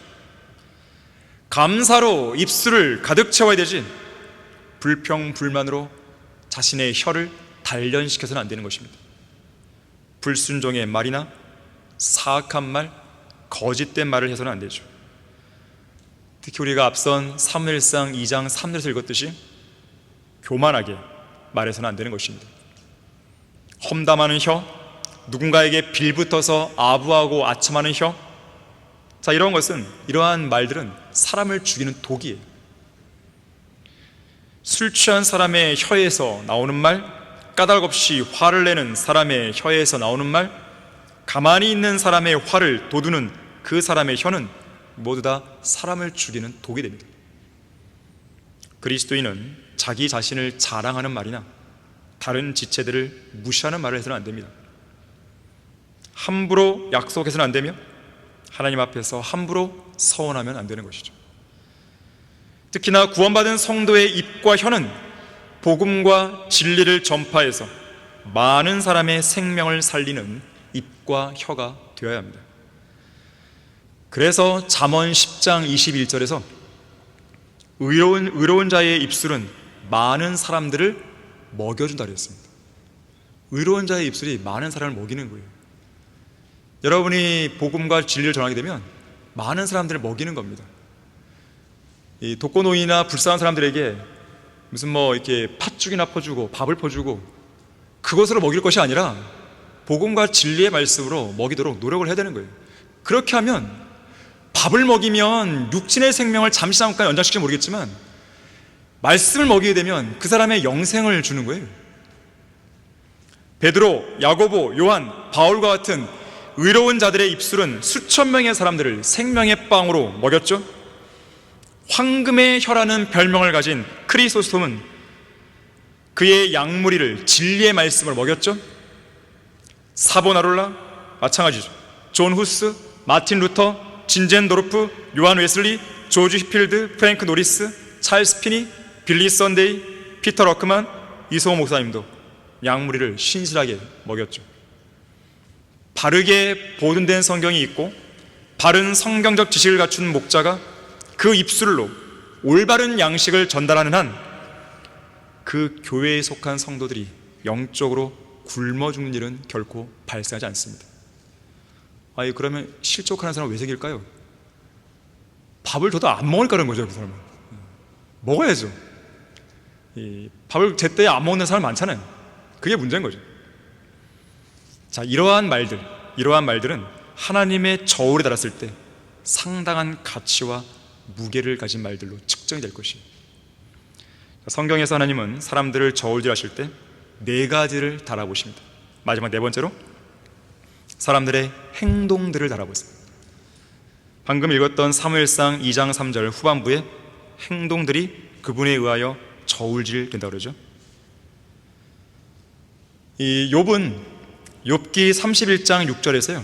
감사로 입술을 가득 채워야 되지 불평, 불만으로 자신의 혀를 단련시켜서는 안 되는 것입니다. 불순종의 말이나 사악한 말, 거짓된 말을 해서는 안 되죠. 특히 우리가 앞선 사무엘상 2장 3절에서 읽었듯이 교만하게 말해서는 안 되는 것입니다. 험담하는 혀, 누군가에게 빌붙어서 아부하고 아첨하는 혀, 자, 이러한 말들은 사람을 죽이는 독이에요. 술 취한 사람의 혀에서 나오는 말, 까닭없이 화를 내는 사람의 혀에서 나오는 말, 가만히 있는 사람의 화를 돋우는 그 사람의 혀는 모두 다 사람을 죽이는 독이 됩니다. 그리스도인은 자기 자신을 자랑하는 말이나 다른 지체들을 무시하는 말을 해서는 안 됩니다. 함부로 약속해서는 안 되며 하나님 앞에서 함부로 서원하면 안 되는 것이죠. 특히나 구원받은 성도의 입과 혀는 복음과 진리를 전파해서 많은 사람의 생명을 살리는 입과 혀가 되어야 합니다. 그래서 잠언 10장 21절에서 의로운 자의 입술은 많은 사람들을 먹여준다 그랬습니다. 의로운 자의 입술이 많은 사람을 먹이는 거예요. 여러분이 복음과 진리를 전하게 되면 많은 사람들을 먹이는 겁니다. 이 독거노인이나 불쌍한 사람들에게 무슨 이렇게 팥죽이나 퍼주고 밥을 퍼주고 그것으로 먹일 것이 아니라 복음과 진리의 말씀으로 먹이도록 노력을 해야 되는 거예요. 그렇게 하면 밥을 먹이면 육신의 생명을 잠시 잠깐 연장시킬지 모르겠지만 말씀을 먹이게 되면 그 사람의 영생을 주는 거예요. 베드로, 야고보, 요한, 바울과 같은 의로운 자들의 입술은 수천 명의 사람들을 생명의 빵으로 먹였죠. 황금의 혀라는 별명을 가진 크리소스톰은 그의 양무리를 진리의 말씀을 먹였죠. 사보나롤라 마찬가지죠. 존 후스, 마틴 루터, 진젠도르프, 요한 웨슬리, 조지 히필드, 프랭크 노리스, 찰스 피니, 빌리 선데이, 피터 러크만, 이소호 목사님도 양무리를 신실하게 먹였죠. 바르게 보존된 성경이 있고 바른 성경적 지식을 갖춘 목자가 그 입술로 올바른 양식을 전달하는 한 그 교회에 속한 성도들이 영적으로 굶어 죽는 일은 결코 발생하지 않습니다. 그러면 실족하는 사람은 왜 새길까요? 밥을 줘도 안 먹을까라는 거죠. 그 사람은 먹어야죠. 밥을 제때에 안 먹는 사람 많잖아요. 그게 문제인 거죠. 자, 이러한 말들은 하나님의 저울에 달았을 때 상당한 가치와 무게를 가진 말들로 측정이 될 것입니다. 성경에서 하나님은 사람들을 저울질하실 때 네 가지를 달아보십니다. 마지막 네 번째로 사람들의 행동들을 달아보세요. 방금 읽었던 사무엘상 2장 3절 후반부에 행동들이 그분에 의하여 저울질 된다고 그러죠. 이 욥기 31장 6절에서요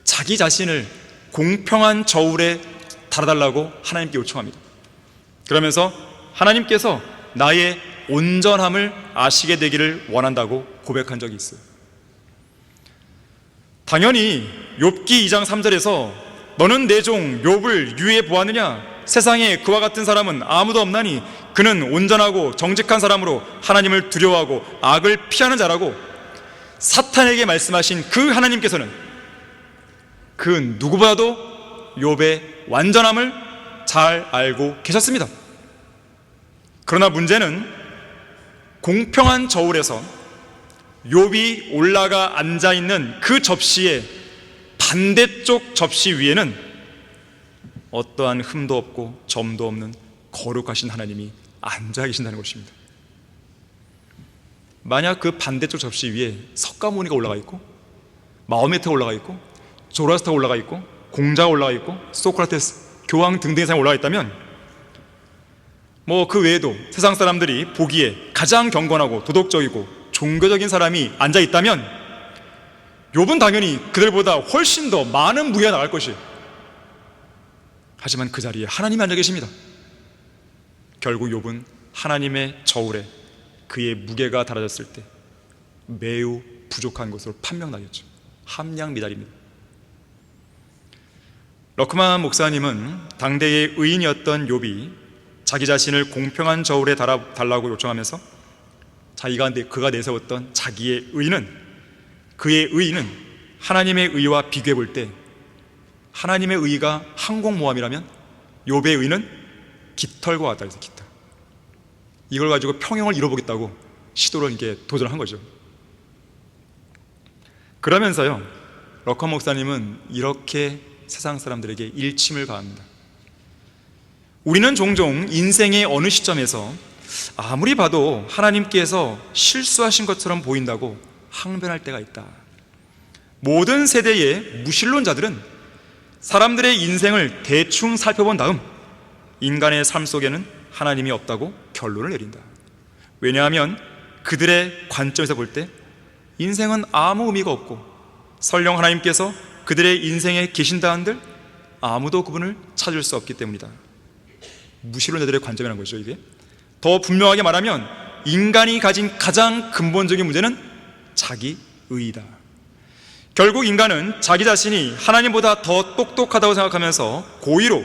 자기 자신을 공평한 저울에 달아달라고 하나님께 요청합니다. 그러면서 하나님께서 나의 온전함을 아시게 되기를 원한다고 고백한 적이 있어요. 당연히 욥기 2장 3절에서 너는 내 종 욥을 유해 보았느냐? 세상에 그와 같은 사람은 아무도 없나니 그는 온전하고 정직한 사람으로 하나님을 두려워하고 악을 피하는 자라고 사탄에게 말씀하신 그 하나님께서는 그 누구보다도 욥의 완전함을 잘 알고 계셨습니다. 그러나 문제는 공평한 저울에서 욥이 올라가 앉아있는 그 접시의 반대쪽 접시 위에는 어떠한 흠도 없고 점도 없는 거룩하신 하나님이 앉아 계신다는 것입니다. 만약 그 반대쪽 접시 위에 석가모니가 올라가 있고 마호메트가 올라가 있고 조라스터가 올라가 있고 공자가 올라가 있고 소크라테스, 교황 등등의 사람이 올라가 있다면 그 외에도 세상 사람들이 보기에 가장 경건하고 도덕적이고 종교적인 사람이 앉아 있다면 욥은 당연히 그들보다 훨씬 더 많은 무게가 나갈 것이에요. 하지만 그 자리에 하나님이 앉아 계십니다. 결국 욥은 하나님의 저울에 그의 무게가 달아졌을 때 매우 부족한 것으로 판명나겠죠. 함량미달입니다. 러크만 목사님은 당대의 의인이었던 욥이 자기 자신을 공평한 저울에 달라고 요청하면서 그가 내세웠던 자기의 그의 의는 하나님의 의와 비교해 볼 때 하나님의 의가 항공모함이라면 욥의 의는 깃털과 같다 그래서 깃털. 이걸 가지고 평형을 이뤄보겠다고 시도를 이렇게 도전한 거죠. 그러면서요, 럭커 목사님은 이렇게 세상 사람들에게 일침을 가합니다. 우리는 종종 인생의 어느 시점에서 아무리 봐도 하나님께서 실수하신 것처럼 보인다고 항변할 때가 있다. 모든 세대의 무신론자들은 사람들의 인생을 대충 살펴본 다음 인간의 삶 속에는 하나님이 없다고 결론을 내린다. 왜냐하면 그들의 관점에서 볼 때 인생은 아무 의미가 없고 설령 하나님께서 그들의 인생에 계신다 한들 아무도 그분을 찾을 수 없기 때문이다. 무신론자들의 관점이라는 거죠. 이게 더 분명하게 말하면 인간이 가진 가장 근본적인 문제는 자기의이다. 결국 인간은 자기 자신이 하나님보다 더 똑똑하다고 생각하면서 고의로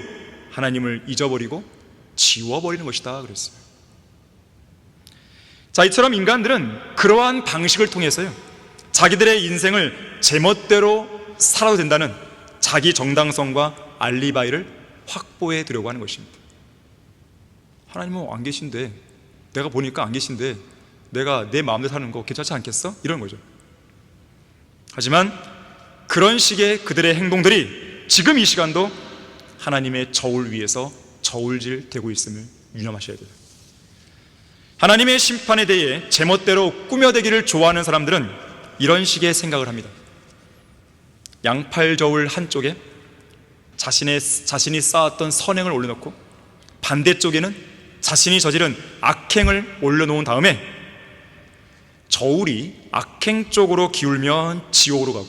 하나님을 잊어버리고 지워버리는 것이다 그랬어요. 자, 이처럼 인간들은 그러한 방식을 통해서요, 자기들의 인생을 제멋대로 살아도 된다는 자기 정당성과 알리바이를 확보해 두려고 하는 것입니다. 하나님은 안 계신데, 내가 보니까 안 계신데 내가 내 마음대로 사는 거 괜찮지 않겠어? 이런 거죠. 하지만 그런 식의 그들의 행동들이 지금 이 시간도 하나님의 저울 위에서 저울질 되고 있음을 유념하셔야 돼요. 하나님의 심판에 대해 제멋대로 꾸며대기를 좋아하는 사람들은 이런 식의 생각을 합니다. 양팔 저울 한쪽에 자신이 쌓았던 선행을 올려놓고 반대쪽에는 자신이 저지른 악행을 올려놓은 다음에 저울이 악행 쪽으로 기울면 지옥으로 가고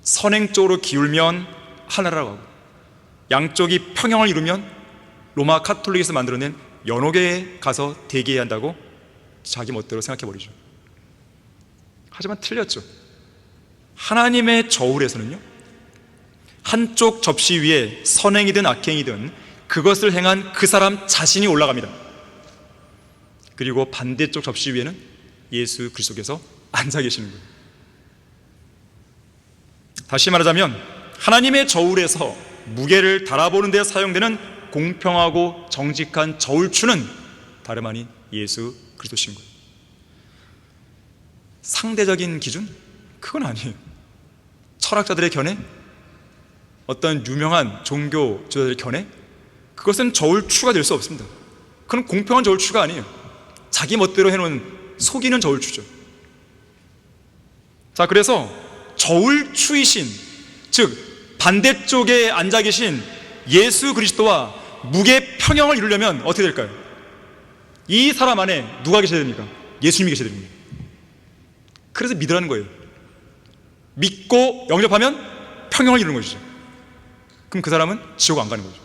선행 쪽으로 기울면 하늘나라로 가고 양쪽이 평형을 이루면 로마 카톨릭에서 만들어낸 연옥에 가서 대기해야 한다고 자기 멋대로 생각해버리죠. 하지만 틀렸죠. 하나님의 저울에서는요, 한쪽 접시 위에 선행이든 악행이든 그것을 행한 그 사람 자신이 올라갑니다. 그리고 반대쪽 접시 위에는 예수 그리스도께서 앉아 계시는 거예요. 다시 말하자면 하나님의 저울에서 무게를 달아보는 데 사용되는 공평하고 정직한 저울추는 다름 아닌 예수 그리스도신 거예요. 상대적인 기준? 그건 아니에요. 철학자들의 견해? 어떤 유명한 종교 지도자들의 견해? 그것은 저울추가 될 수 없습니다. 그건 공평한 저울추가 아니에요. 자기 멋대로 해놓은 속이는 저울추죠. 자, 그래서 저울추이신, 즉 반대쪽에 앉아 계신 예수 그리스도와 무게 평형을 이루려면 어떻게 될까요? 이 사람 안에 누가 계셔야 됩니까? 예수님이 계셔야 됩니다. 그래서 믿으라는 거예요. 믿고 영접하면 평형을 이루는 것이죠. 그럼 그 사람은 지옥 안 가는 거죠.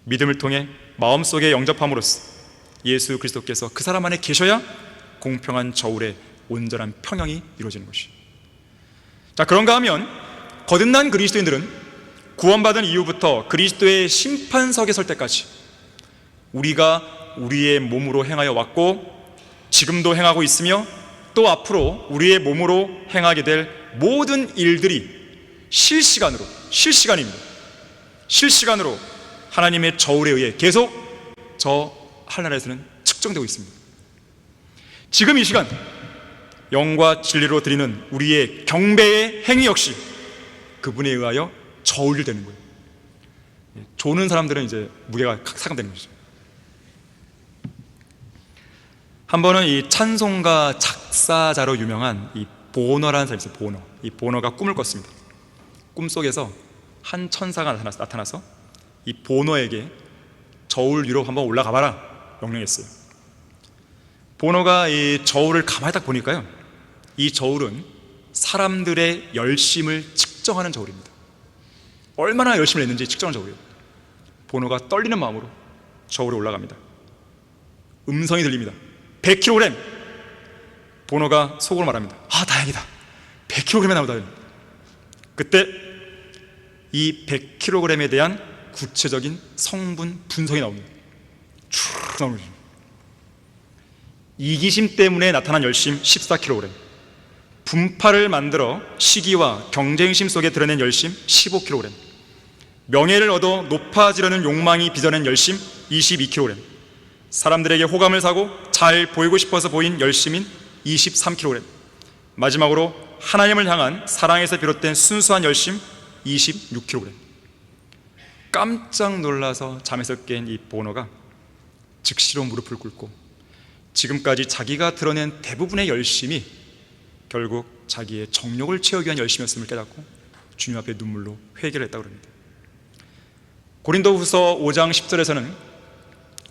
믿음을 통해 마음속에 영접함으로써 예수 그리스도께서 그 사람 안에 계셔야 공평한 저울의 온전한 평형이 이루어지는 것이죠. 자, 그런가 하면 거듭난 그리스도인들은 구원받은 이후부터 그리스도의 심판석에 설 때까지 우리가 우리의 몸으로 행하여 왔고 지금도 행하고 있으며 또 앞으로 우리의 몸으로 행하게 될 모든 일들이 실시간입니다. 실시간으로 하나님의 저울에 의해 계속 저 하늘나라에서는 측정되고 있습니다. 지금 이 시간 영과 진리로 드리는 우리의 경배의 행위 역시 그분에 의하여 저울되는 거예요. 조는 사람들은 이제 무게가 상감되는 거죠. 한 번은 이 찬송가 작사자로 유명한 이 보너라는 사람이 있어요. 보너. 이 보너가 꿈을 꿨습니다. 꿈속에서 한 천사가 나타나서 이 보너에게 저울 위로 한번 올라가 봐라 명령했어요. 보너가 이 저울을 가만히 딱 보니까요, 이 저울은 사람들의 열심을 측정하는 저울입니다. 얼마나 열심히 했는지 측정하는 저울이에요. 보너가 떨리는 마음으로 저울에 올라갑니다. 음성이 들립니다. 100kg. 보너가 속으로 말합니다. 아, 다행이다. 100kg에 나오다. 그때 이 100kg에 대한 구체적인 성분 분석이 나옵니다. 쭉 나옵니다. 이기심 때문에 나타난 열심 14kg, 분파를 만들어 시기와 경쟁심 속에 드러낸 열심 15kg, 명예를 얻어 높아지려는 욕망이 빚어낸 열심 22kg, 사람들에게 호감을 사고 잘 보이고 싶어서 보인 열심인 23kg, 마지막으로 하나님을 향한 사랑에서 비롯된 순수한 열심 26kg. 깜짝 놀라서 잠에서 깬 이 보너가 즉시로 무릎을 꿇고 지금까지 자기가 드러낸 대부분의 열심이 결국 자기의 정욕을 채우기 위한 열심이었음을 깨닫고 주님 앞에 눈물로 회개를 했다고 합니다. 고린도후서 5장 10절에서는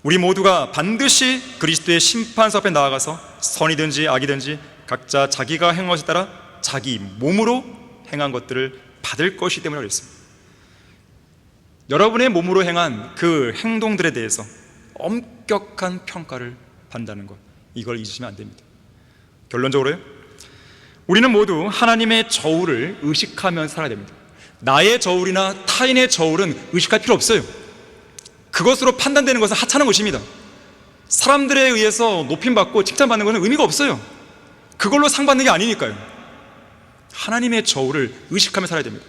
우리 모두가 반드시 그리스도의 심판서 앞에 나아가서 선이든지 악이든지 각자 자기가 행한 것에 따라 자기 몸으로 행한 것들을 받을 것이기 때문에 그랬습니다. 여러분의 몸으로 행한 그 행동들에 대해서 엄격한 평가를 받는다는 것, 이걸 잊으시면 안 됩니다. 결론적으로요, 우리는 모두 하나님의 저울을 의식하면서 살아야 됩니다. 나의 저울이나 타인의 저울은 의식할 필요 없어요. 그것으로 판단되는 것은 하찮은 것입니다. 사람들에 의해서 높임받고 칭찬받는 것은 의미가 없어요. 그걸로 상 받는 게 아니니까요. 하나님의 저울을 의식하며 살아야 됩니다.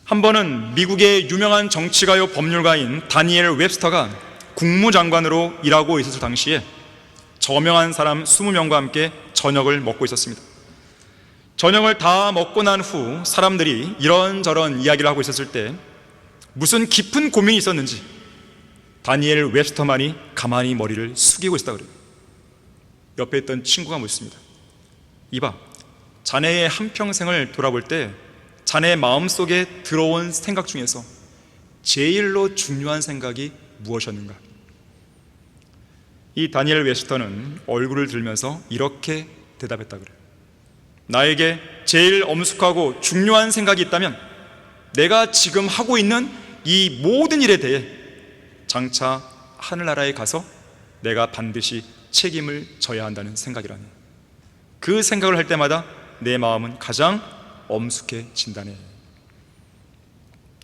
한 번은 미국의 유명한 정치가요 법률가인 다니엘 웹스터가 국무장관으로 일하고 있었을 당시에 저명한 사람 20명과 함께 저녁을 먹고 있었습니다. 저녁을 다 먹고 난 후 사람들이 이런저런 이야기를 하고 있었을 때 무슨 깊은 고민이 있었는지 다니엘 웹스터만이 가만히 머리를 숙이고 있었다 그래요. 옆에 있던 친구가 묻습니다. 이봐, 자네의 한평생을 돌아볼 때 자네 마음속에 들어온 생각 중에서 제일로 중요한 생각이 무엇이었는가? 이 다니엘 웹스터는 얼굴을 들면서 이렇게 대답했다 그래요. 나에게 제일 엄숙하고 중요한 생각이 있다면 내가 지금 하고 있는 이 모든 일에 대해 장차 하늘나라에 가서 내가 반드시 책임을 져야 한다는 생각이라니. 그 생각을 할 때마다 내 마음은 가장 엄숙해진다네.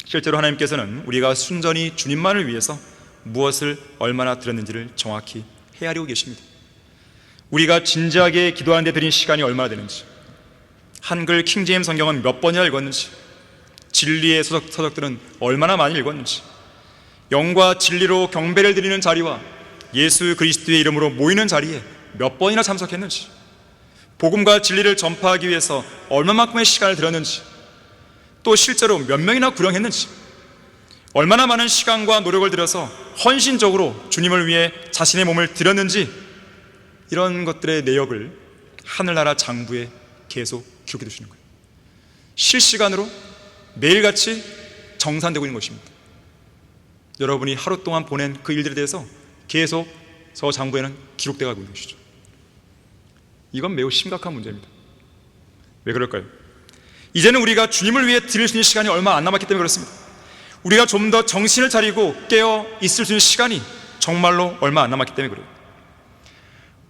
실제로 하나님께서는 우리가 순전히 주님만을 위해서 무엇을 얼마나 드렸는지를 정확히 헤아리고 계십니다. 우리가 진지하게 기도하는 데 들인 시간이 얼마나 되는지, 한글 킹제임스 성경은 몇 번이나 읽었는지, 진리의 서적들은 얼마나 많이 읽었는지, 영과 진리로 경배를 드리는 자리와 예수 그리스도의 이름으로 모이는 자리에 몇 번이나 참석했는지, 복음과 진리를 전파하기 위해서 얼마만큼의 시간을 들였는지, 또 실제로 몇 명이나 구령했는지, 얼마나 많은 시간과 노력을 들여서 헌신적으로 주님을 위해 자신의 몸을 드렸는지, 이런 것들의 내역을 하늘나라 장부에 계속 기록해 두시는 거예요. 실시간으로 매일같이 정산되고 있는 것입니다. 여러분이 하루 동안 보낸 그 일들에 대해서 계속 저 장부에는 기록되어 가고 있는 것이죠. 이건 매우 심각한 문제입니다. 왜 그럴까요? 이제는 우리가 주님을 위해 드릴 수 있는 시간이 얼마 안 남았기 때문에 그렇습니다. 우리가 좀 더 정신을 차리고 깨어 있을 수 있는 시간이 정말로 얼마 안 남았기 때문에 그래요.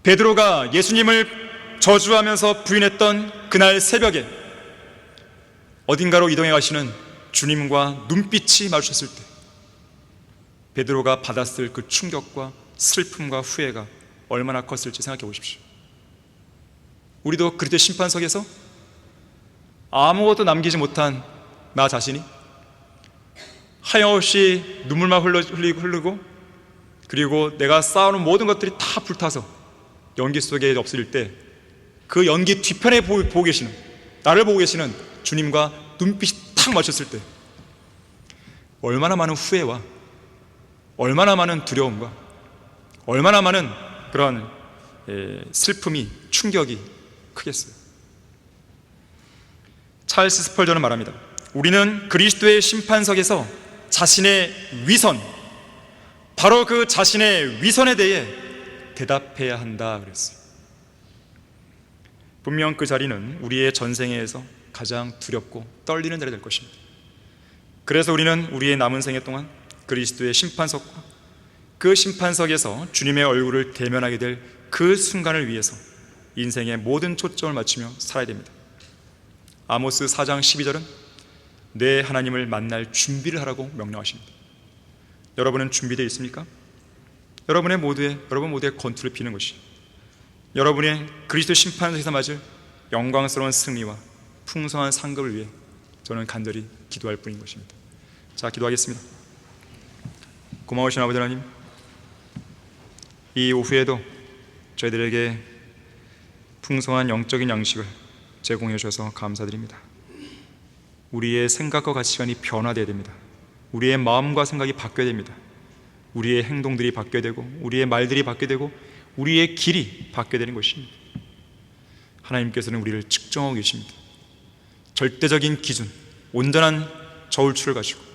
베드로가 예수님을 저주하면서 부인했던 그날 새벽에 어딘가로 이동해 가시는 주님과 눈빛이 마주쳤을 때 베드로가 받았을 그 충격과 슬픔과 후회가 얼마나 컸을지 생각해 보십시오. 우리도 그리스도의 심판석에서 아무것도 남기지 못한 나 자신이 하염없이 눈물만 흐르고 그리고 내가 쌓아놓은 모든 것들이 다 불타서 연기 속에 엎드릴 때 그 연기 뒤편에 보고 계시는, 나를 보고 계시는 주님과 눈빛이 탁 맞췄을 때 얼마나 많은 후회와 얼마나 많은 두려움과 얼마나 많은 그런 슬픔이, 충격이 크겠어요. 찰스 스펄전은 말합니다. 우리는 그리스도의 심판석에서 자신의 위선, 바로 그 자신의 위선에 대해 대답해야 한다 그랬어요. 분명 그 자리는 우리의 전생에서 가장 두렵고 떨리는 자리 될 것입니다. 그래서 우리는 우리의 남은 생애 동안 그리스도의 심판석과 그 심판석에서 주님의 얼굴을 대면하게 될 그 순간을 위해서 인생의 모든 초점을 맞추며 살아야 됩니다. 아모스 4장 12절은 내 하나님을 만날 준비를 하라고 명령하십니다. 여러분은 준비되어 있습니까? 여러분 모두의 권투를 피는 것이 여러분의 그리스도 심판에서 맞을 영광스러운 승리와 풍성한 상급을 위해 저는 간절히 기도할 뿐인 것입니다. 자, 기도하겠습니다. 고마우신 아버지 하나님, 이 오후에도 저희들에게 풍성한 영적인 양식을 제공해 주셔서 감사드립니다. 우리의 생각과 가치관이 변화되어야 됩니다. 우리의 마음과 생각이 바뀌어야 됩니다. 우리의 행동들이 바뀌어야 되고, 우리의 말들이 바뀌어야 되고, 우리의 길이 바뀌어야 되는 것입니다. 하나님께서는 우리를 측정하고 계십니다. 절대적인 기준, 온전한 저울추를 가지고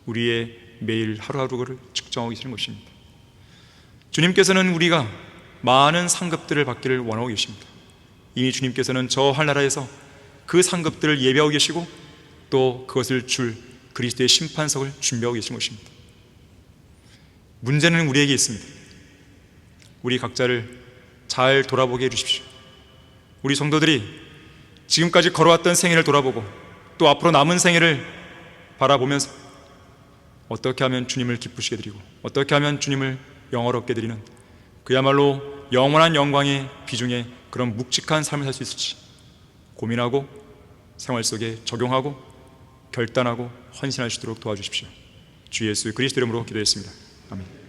우리의 매일 하루하루를 측정하고 계시는 것입니다. 주님께서는 우리가 많은 상급들을 받기를 원하고 계십니다. 이미 주님께서는 저 하늘나라에서 그 상급들을 예배하고 계시고 또 그것을 줄 그리스도의 심판석을 준비하고 계신 것입니다. 문제는 우리에게 있습니다. 우리 각자를 잘 돌아보게 해주십시오. 우리 성도들이 지금까지 걸어왔던 생애를 돌아보고 또 앞으로 남은 생애를 바라보면서 어떻게 하면 주님을 기쁘시게 드리고 어떻게 하면 주님을 영화롭게 드리는 그야말로 영원한 영광의 비중의 그런 묵직한 삶을 살 수 있을지 고민하고 생활 속에 적용하고 결단하고 헌신할 수 있도록 도와주십시오. 주 예수 그리스도 이름으로 기도했습니다. 아멘.